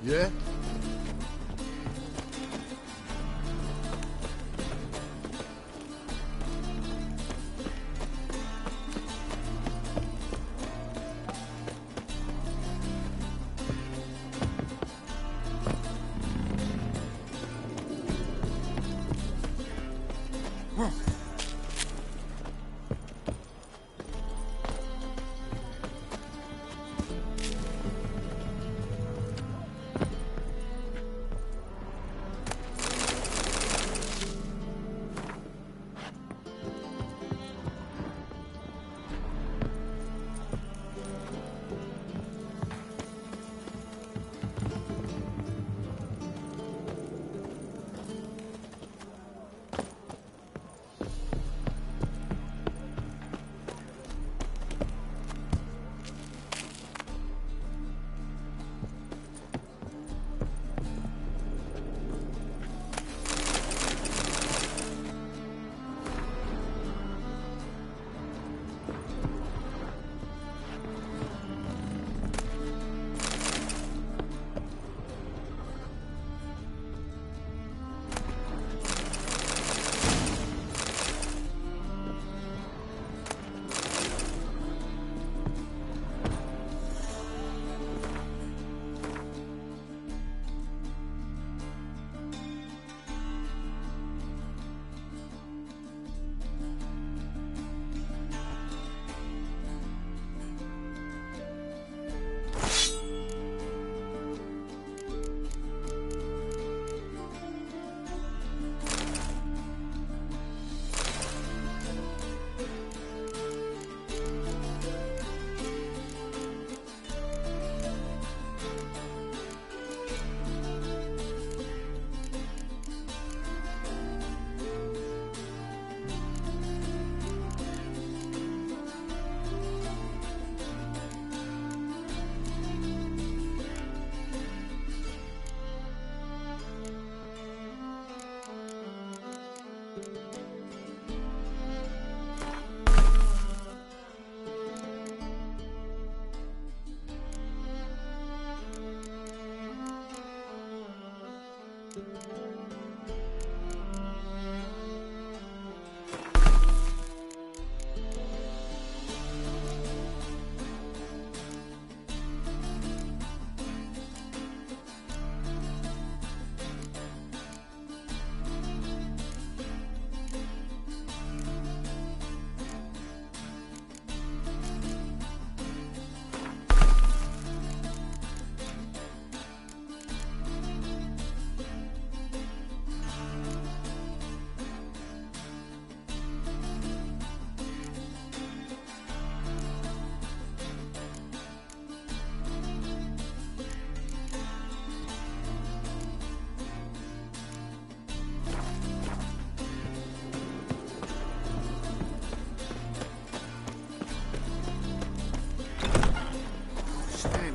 Yeah?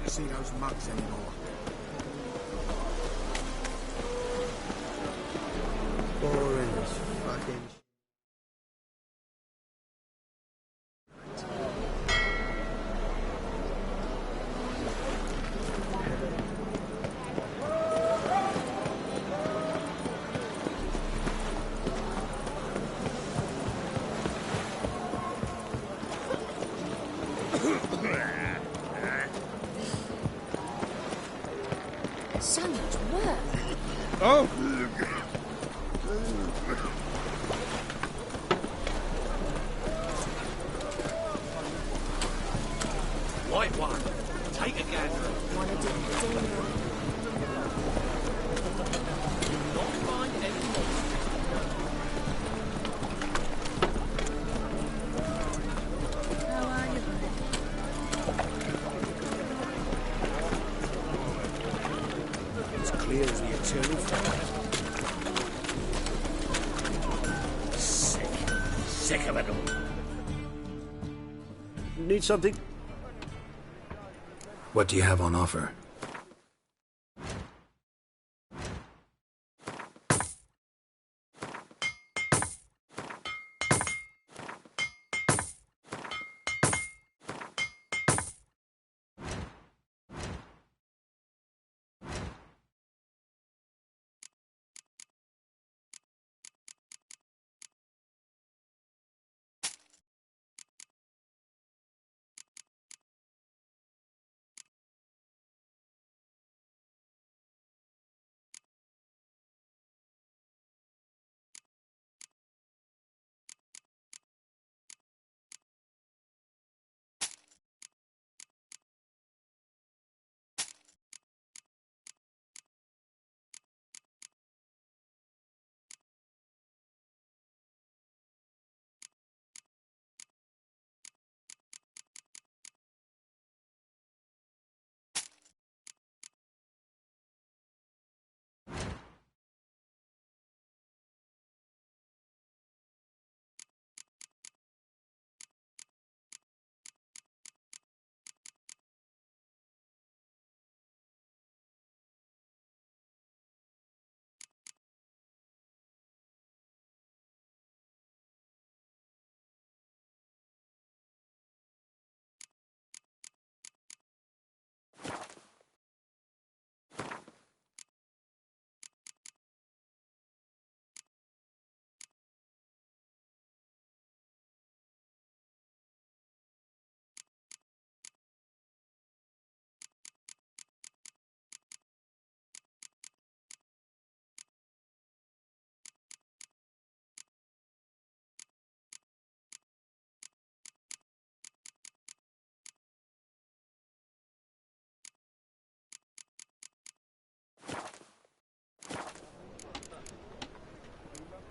See those mugs anymore. Boring as fucking. So much work. Oh! White one. Take a gander. Wanna do the deal? Do not find any How are you, buddy? It's clear as the eternal fire. Sick of it all. Need something? What do you have on offer?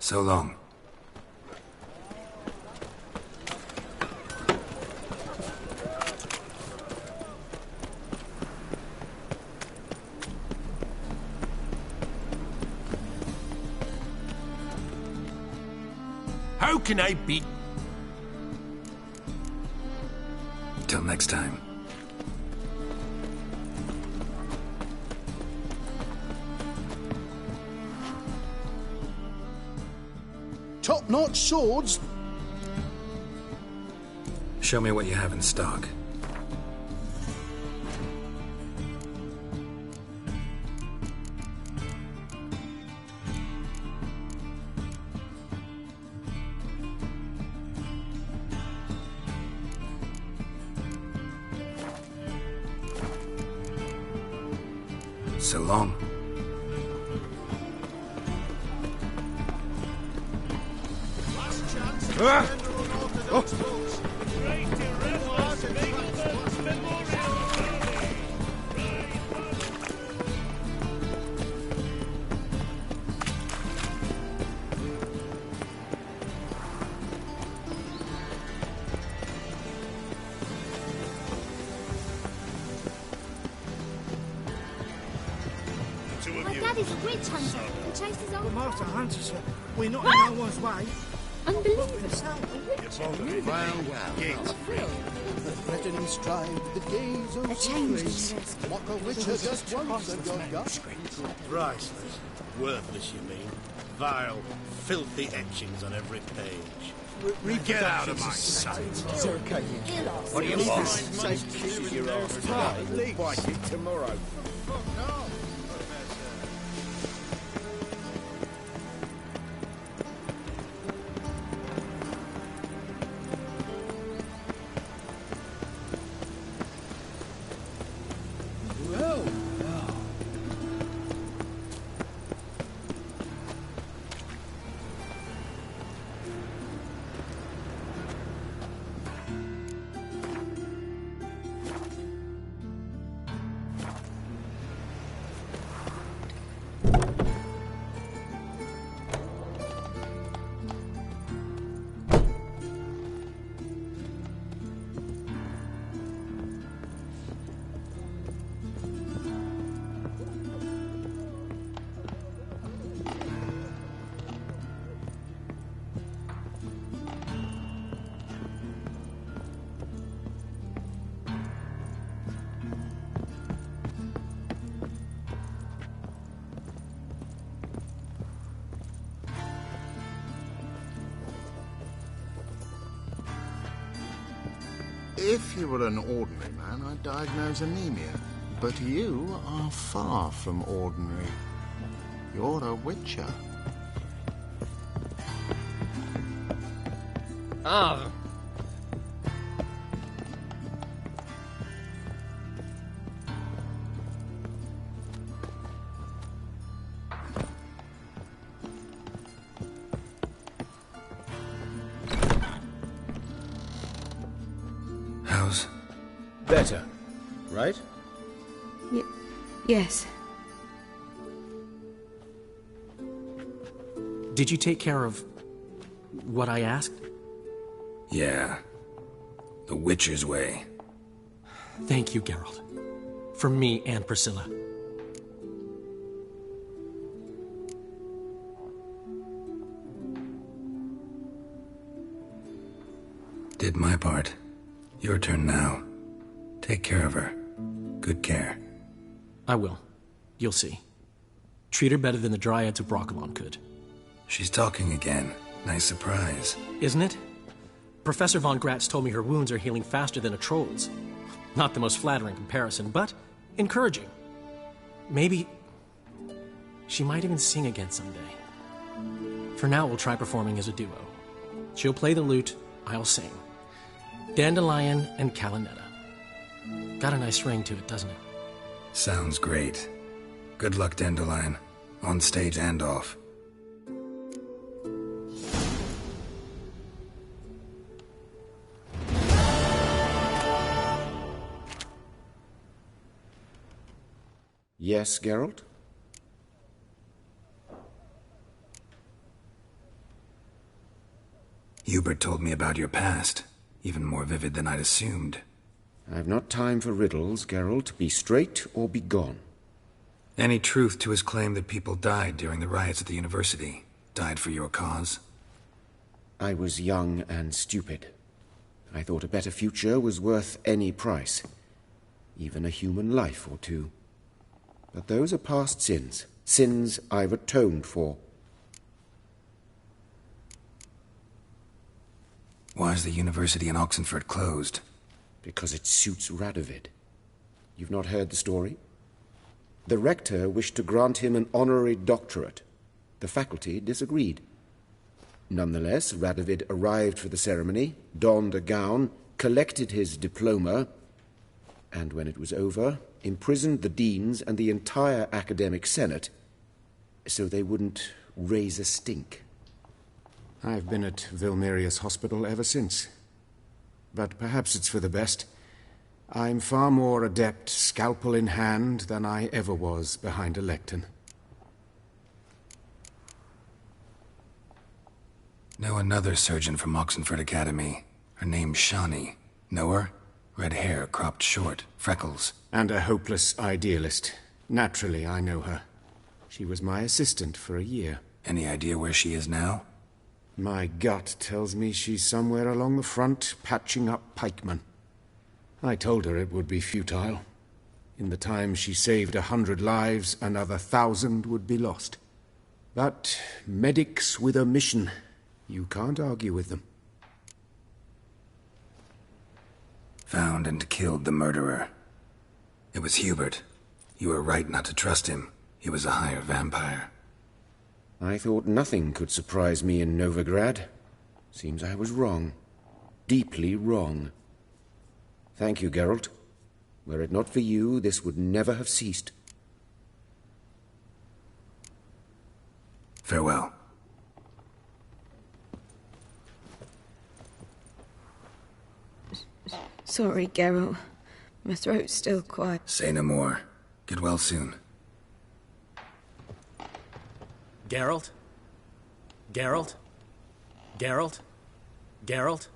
So long. How can I beat... Till next time. Top-notch swords? Show me what you have in stock. So long. My daddy's a witch hunter. He chased his old... We're master hunters, sir. We're not in no one's way. Unbelievable. Well, gates free. The threatening stride, the gaze of A change. Mock a witcher just once and you're gone. Priceless. Worthless, you mean. Vile, filthy etchings on every page. Get out of my sight. It's okay. What do you want? Safe kisses your ass today. Fight it tomorrow. If you were an ordinary man, I'd diagnose anemia. But you are far from ordinary. You're a witcher. Ah. How's... Better, right? Yes. Did you take care of what I asked? Yeah. The Witcher's way. Thank you, Geralt. From me and Priscilla. Did my part. Your turn now. Take care of her. Good care. I will. You'll see. Treat her better than the Dryads of Broccolon could. She's talking again. Nice surprise. Isn't it? Professor von Gratz told me her wounds are healing faster than a troll's. Not the most flattering comparison, but encouraging. Maybe she might even sing again someday. For now, we'll try performing as a duo. She'll play the lute, I'll sing. Dandelion and Calinetta. Got a nice ring to it, doesn't it? Sounds great. Good luck, Dandelion. On stage and off. Yes, Geralt? Hubert told me about your past, even more vivid than I'd assumed. I've not time for riddles, Geralt. Be straight or be gone. Any truth to his claim that people died during the riots at the university? Died for your cause? I was young and stupid. I thought a better future was worth any price. Even a human life or two. But those are past sins. Sins I've atoned for. Why is the university in Oxenford closed? Because it suits Radovid. You've not heard the story? The rector wished to grant him an honorary doctorate. The faculty disagreed. Nonetheless, Radovid arrived for the ceremony, donned a gown, collected his diploma, and when it was over, imprisoned the deans and the entire academic senate so they wouldn't raise a stink. I've been at Vilmerius Hospital ever since. But perhaps it's for the best. I'm far more adept, scalpel in hand, than I ever was behind a lectern. Know another surgeon from Oxenford Academy. Her name's Shawnee. Know her? Red hair, cropped short, freckles. And a hopeless idealist. Naturally, I know her. She was my assistant for a year. Any idea where she is now? My gut tells me she's somewhere along the front, patching up pikemen. I told her it would be futile. In the time she saved 100 lives, another 1,000 would be lost. But medics with a mission, you can't argue with them. Found and killed the murderer. It was Hubert. You were right not to trust him. He was a higher vampire. I thought nothing could surprise me in Novigrad. Seems I was wrong. Deeply wrong. Thank you, Geralt. Were it not for you, this would never have ceased. Farewell. Sorry, Geralt. My throat's still quiet. Say no more. Get well soon. Geralt? Geralt? Geralt? Geralt?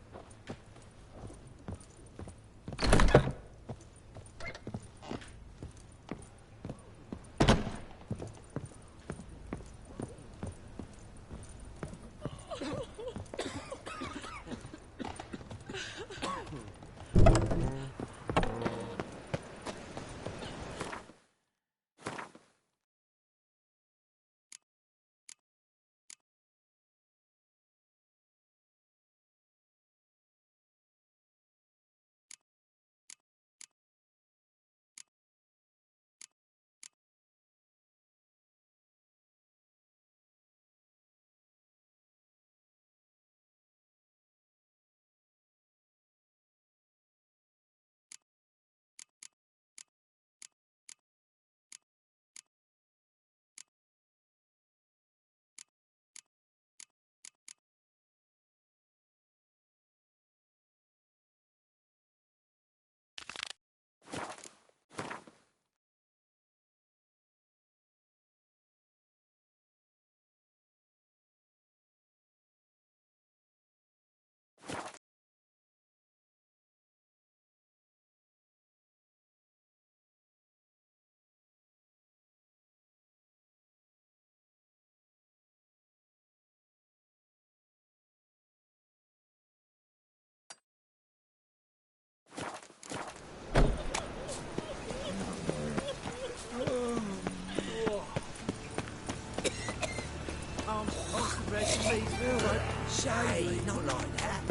Hey, not like that.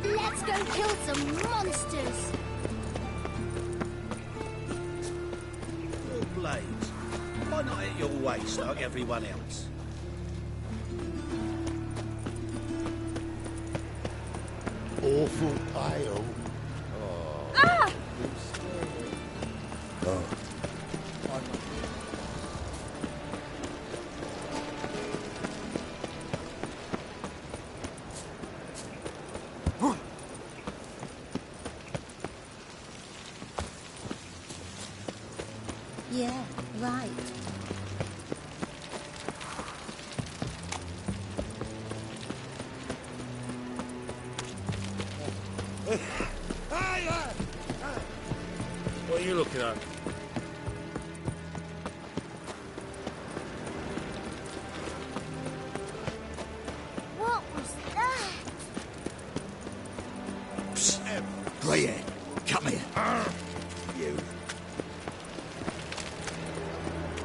Let's go kill some monsters. Your blades. Why not at your waist like everyone else? Awful pale. Ah! Oh. Yeah, right. What are you looking at? What was that? Psst. Greyhair, come here. You.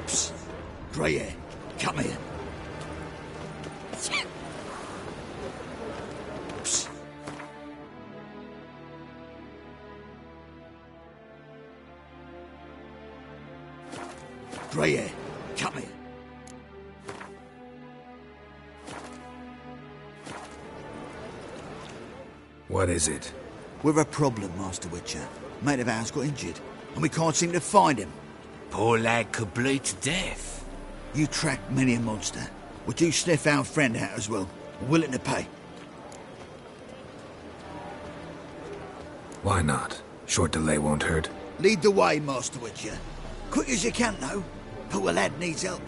Psst. Greyhair, come here. Psst. Greyhair, come here. What is it? We've a problem, Master Witcher. Mate of ours got injured, and we can't seem to find him. Poor lad could bleed to death. You track many a monster. Would you sniff our friend out as well? We're willing to pay. Why not? Short delay won't hurt. Lead the way, Master Witcher. Quick as you can, though. Poor lad needs help.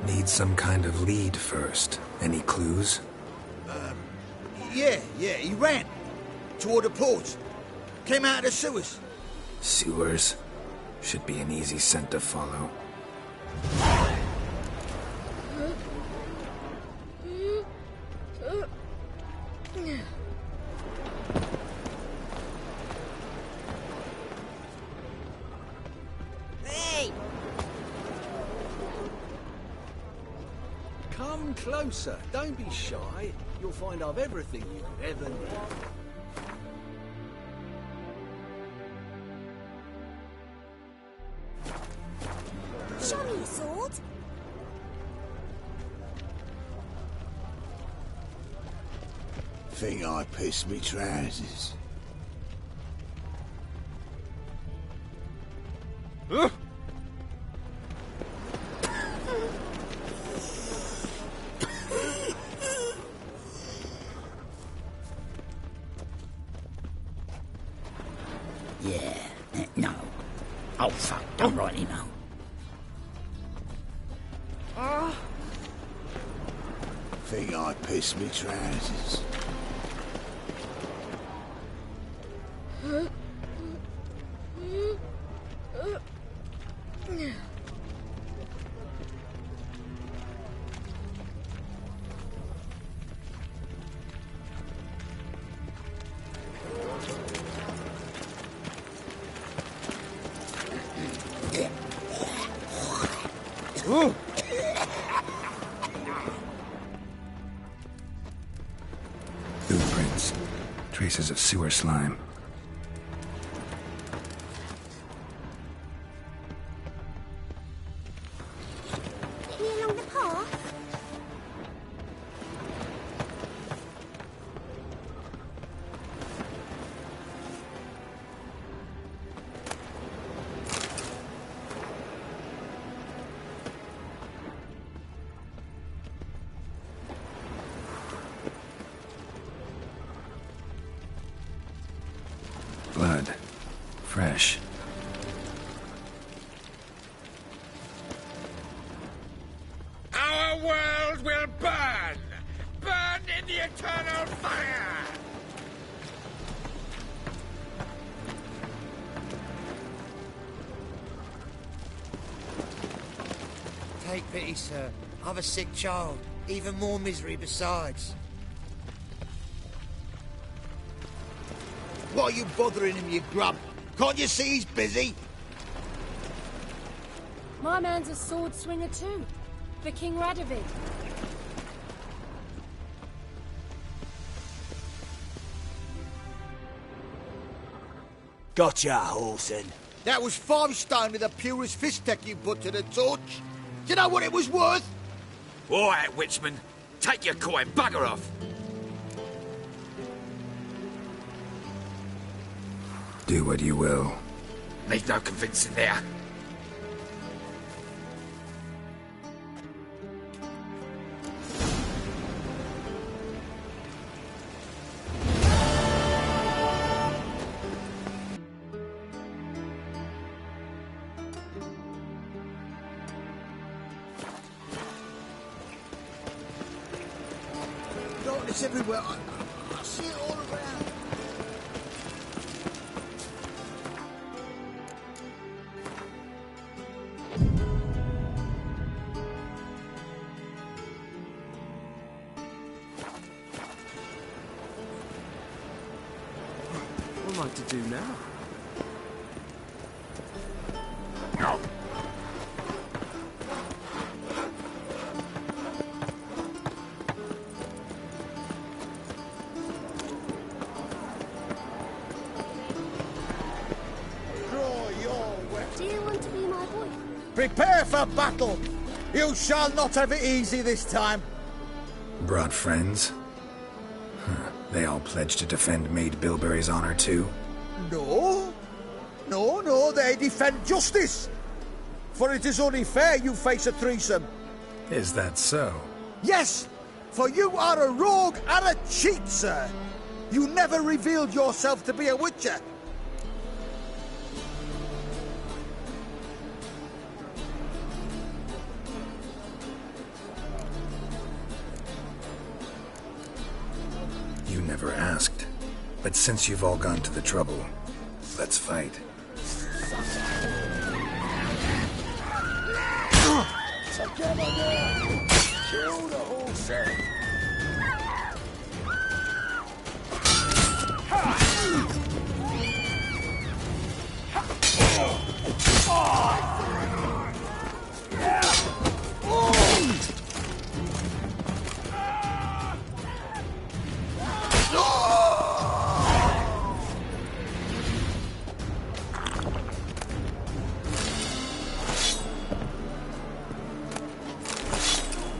Need some kind of lead first. Any clues? Yeah, he ran. Toward the port. Came out of the sewers. Sewers? Should be an easy scent to follow. Hey! Come closer. Don't be shy. You'll find I've everything you could ever need. Show me your sword. Think I pissed me trousers. Yeah, no. Oh, fuck, don't rightly know. Think I pissed me trousers. Footprints. Traces of sewer slime. Any along the path? Blood. Fresh. Our world will burn! Burn in the eternal fire! Take pity, sir. I've a sick child. Even more misery besides. Why are you bothering him, you grub? Can't you see he's busy? My man's a sword swinger too. For King Radovid. Gotcha, Horson. That was 5 stone with the purest fist tech you put to the torch. Do you know what it was worth? All right, Witchman. Take your coin, bugger off. Do what you will. Need no convincing there. it's everywhere. I see it all around. What am I to do now? Do you want to be my boy? Prepare for battle! You shall not have it easy this time. Brought friends? Huh. They all pledged to defend Maid Bilberry's honor too? No. No, they defend justice. For it is only fair you face a threesome. Is that so? Yes, for you are a rogue and a cheat, sir. You never revealed yourself to be a witcher. You never asked. But since you've all gone to the trouble, let's fight. Together now! Kill the whole set!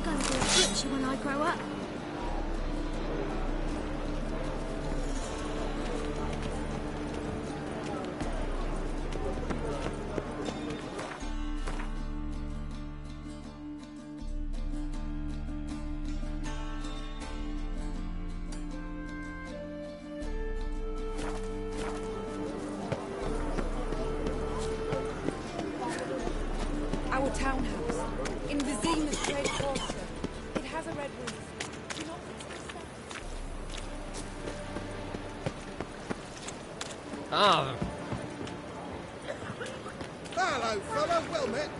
Gonna be a butcher when I grow up. Our townhouse, in Vizim's great quarter. It has a red roof. Do not Ah, Hello, fellow. Well met.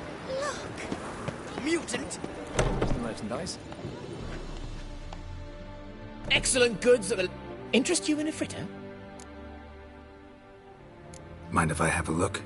mutant. Merchandise. Excellent goods that will interest you in a fritter. Mind if I have a look?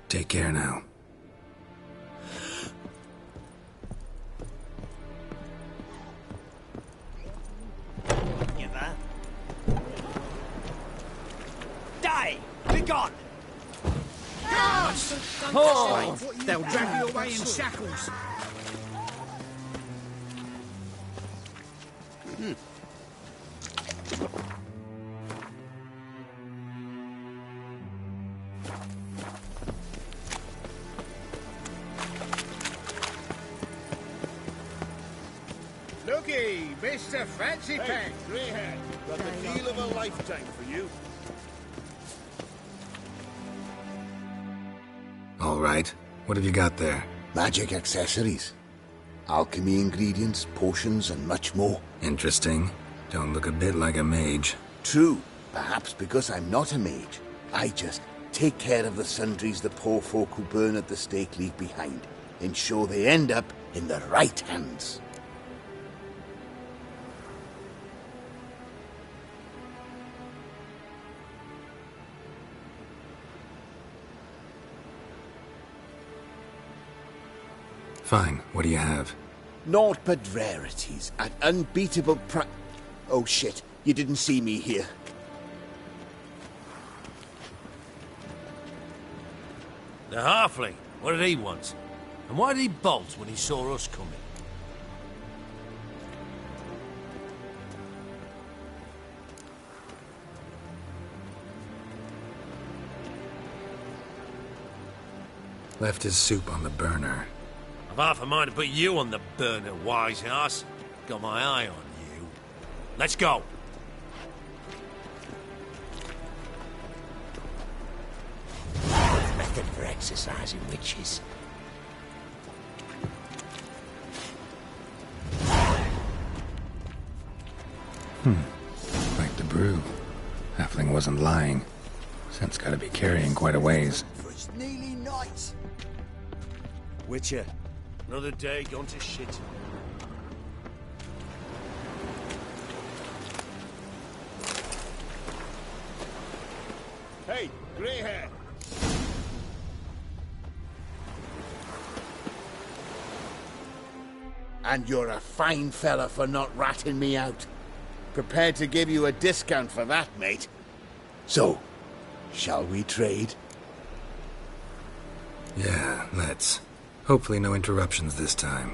Take care now. Giver. Die! Be gone! Oh, they'll drag you away in shackles. Looky, Mr. Fancy Pants. Greyhead, got the deal of a lifetime for you. All right. What have you got there? Magic accessories. Alchemy ingredients, potions, and much more. Interesting. Don't look a bit like a mage. True. Perhaps because I'm not a mage. I just take care of the sundries the poor folk who burn at the stake leave behind. Ensure they end up in the right hands. Fine, what do you have? Naught but rarities at unbeatable Oh shit, you didn't see me here. The halfling, what did he want? And why did he bolt when he saw us coming? Left his soup on the burner. I've half a mind to put you on the burner, wise ass. Got my eye on you. Let's go. Method for exercising witches. Like the brew. Halfling wasn't lying. Scent's gotta be carrying quite a ways. For it's nearly night. Witcher, another day gone to shit. Hey, grey hair. And you're a fine fella for not ratting me out. Prepared to give you a discount for that, mate. So, shall we trade? Yeah, let's. Hopefully no interruptions this time.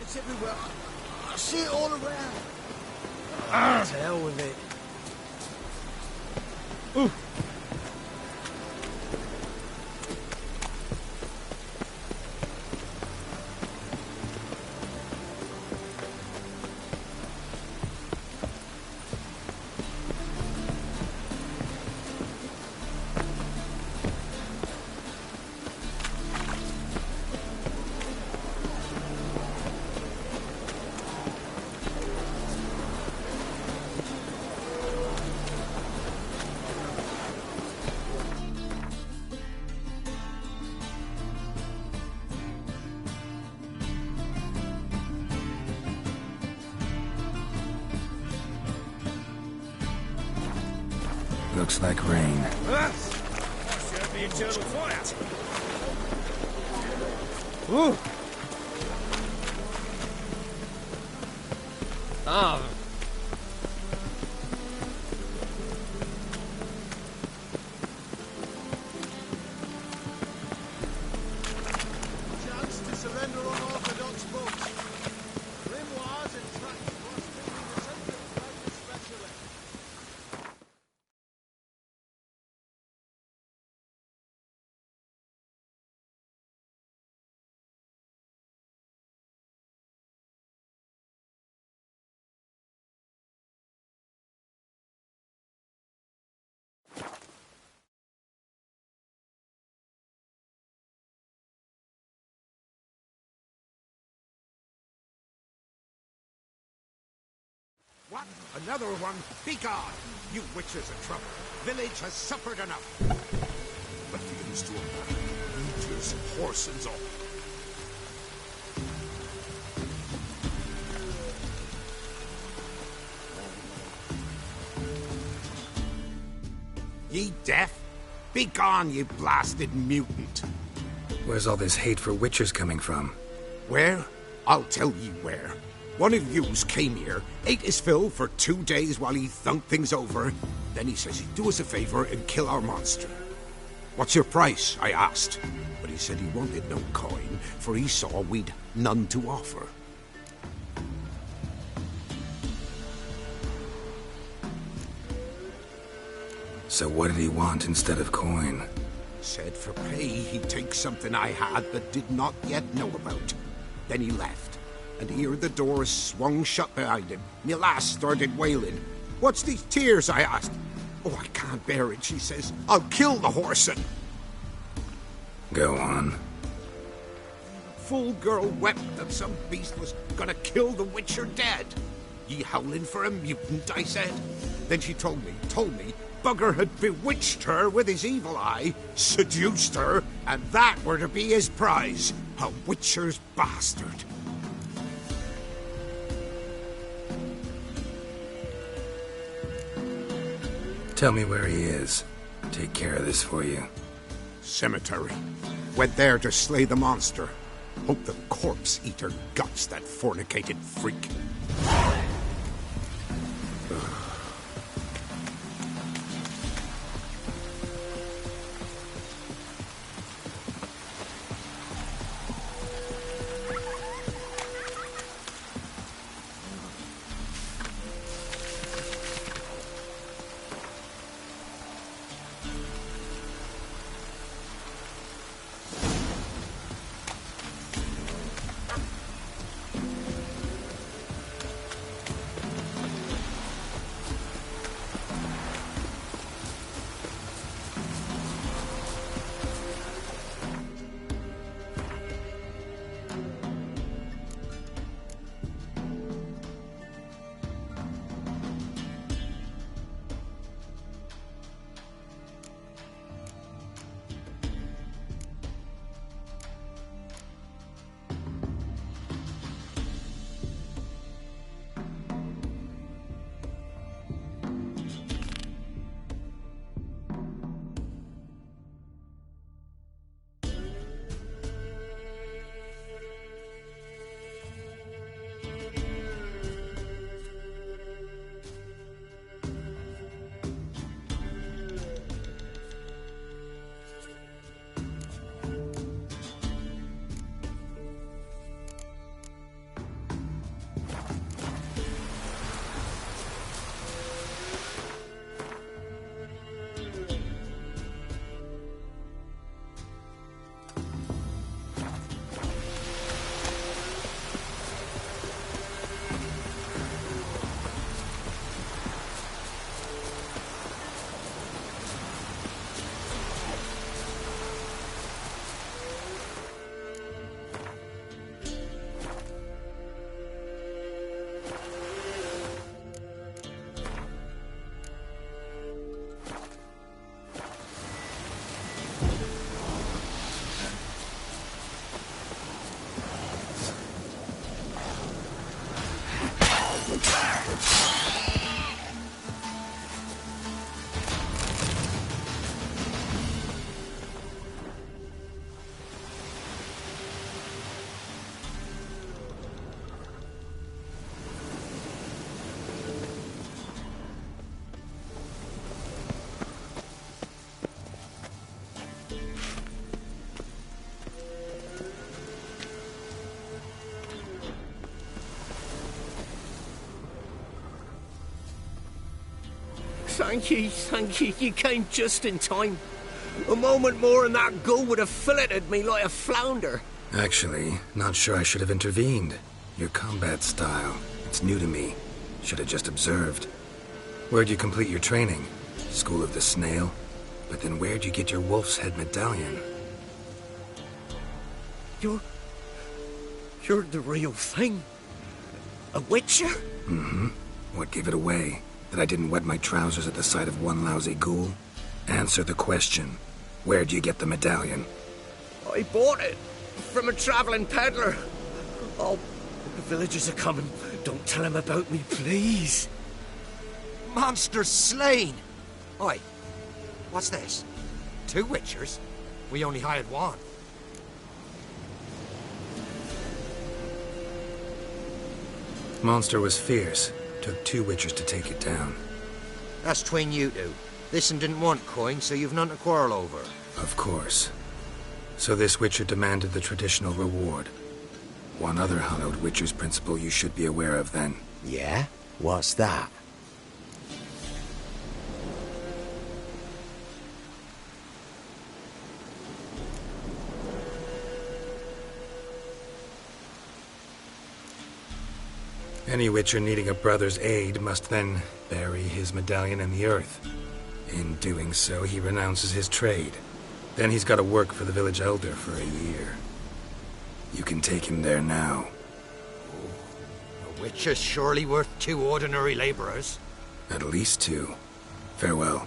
It's everywhere. I see it all around. To hell with it. Ooh. Looks like rain. Serve the eternal fire. Ooh. Chance to surrender unorthodox boats. Another one. Be gone. You witches of trouble. Village has suffered enough. Refuse to obey. Leaders, horses, all. Ye deaf? Be gone, you blasted mutant. Where's all this hate for witchers coming from? Where? I'll tell ye where. One of yous came here, ate his fill for 2 days while he thunked things over. Then he says he'd do us a favor and kill our monster. What's your price? I asked. But he said he wanted no coin, for he saw we'd none to offer. So what did he want instead of coin? Said for pay he'd take something I had but did not yet know about. Then he left, and here the door swung shut behind him. Me lass started wailing. What's these tears? I asked. Oh, I can't bear it, she says. I'll kill the horsin'. Go on. Full girl wept that some beast was gonna kill the witcher dead. Ye howling for a mutant, I said. Then she told me, Bugger had bewitched her with his evil eye, seduced her, and that were to be his prize, a witcher's bastard. Tell me where he is. Take care of this for you. Cemetery. Went there to slay the monster. Hope the corpse eat her guts, that fornicated freak. Thank you. You came just in time. A moment more and that gull would have filleted me like a flounder. Actually, not sure I should have intervened. Your combat style, it's new to me. Should have just observed. Where'd you complete your training? School of the Snail? But then where'd you get your wolf's head medallion? You're the real thing? A witcher? Mm-hmm. What gave it away? That I didn't wet my trousers at the sight of one lousy ghoul? Answer the question. Where'd you get the medallion? I bought it from a travelling peddler. Oh, the villagers are coming. Don't tell them about me, please. Monsters slain! Oi, what's this? 2 witchers? We only hired one. Monster was fierce. Took 2 witchers to take it down. That's tween you two. This one didn't want coin, so you've none to quarrel over. Of course. So this witcher demanded the traditional reward. One other hallowed witcher's principle you should be aware of then. Yeah? What's that? Any witcher needing a brother's aid must then bury his medallion in the earth. In doing so, he renounces his trade. Then he's got to work for the village elder for a year. You can take him there now. A witcher's surely worth 2 ordinary laborers. At least 2. Farewell.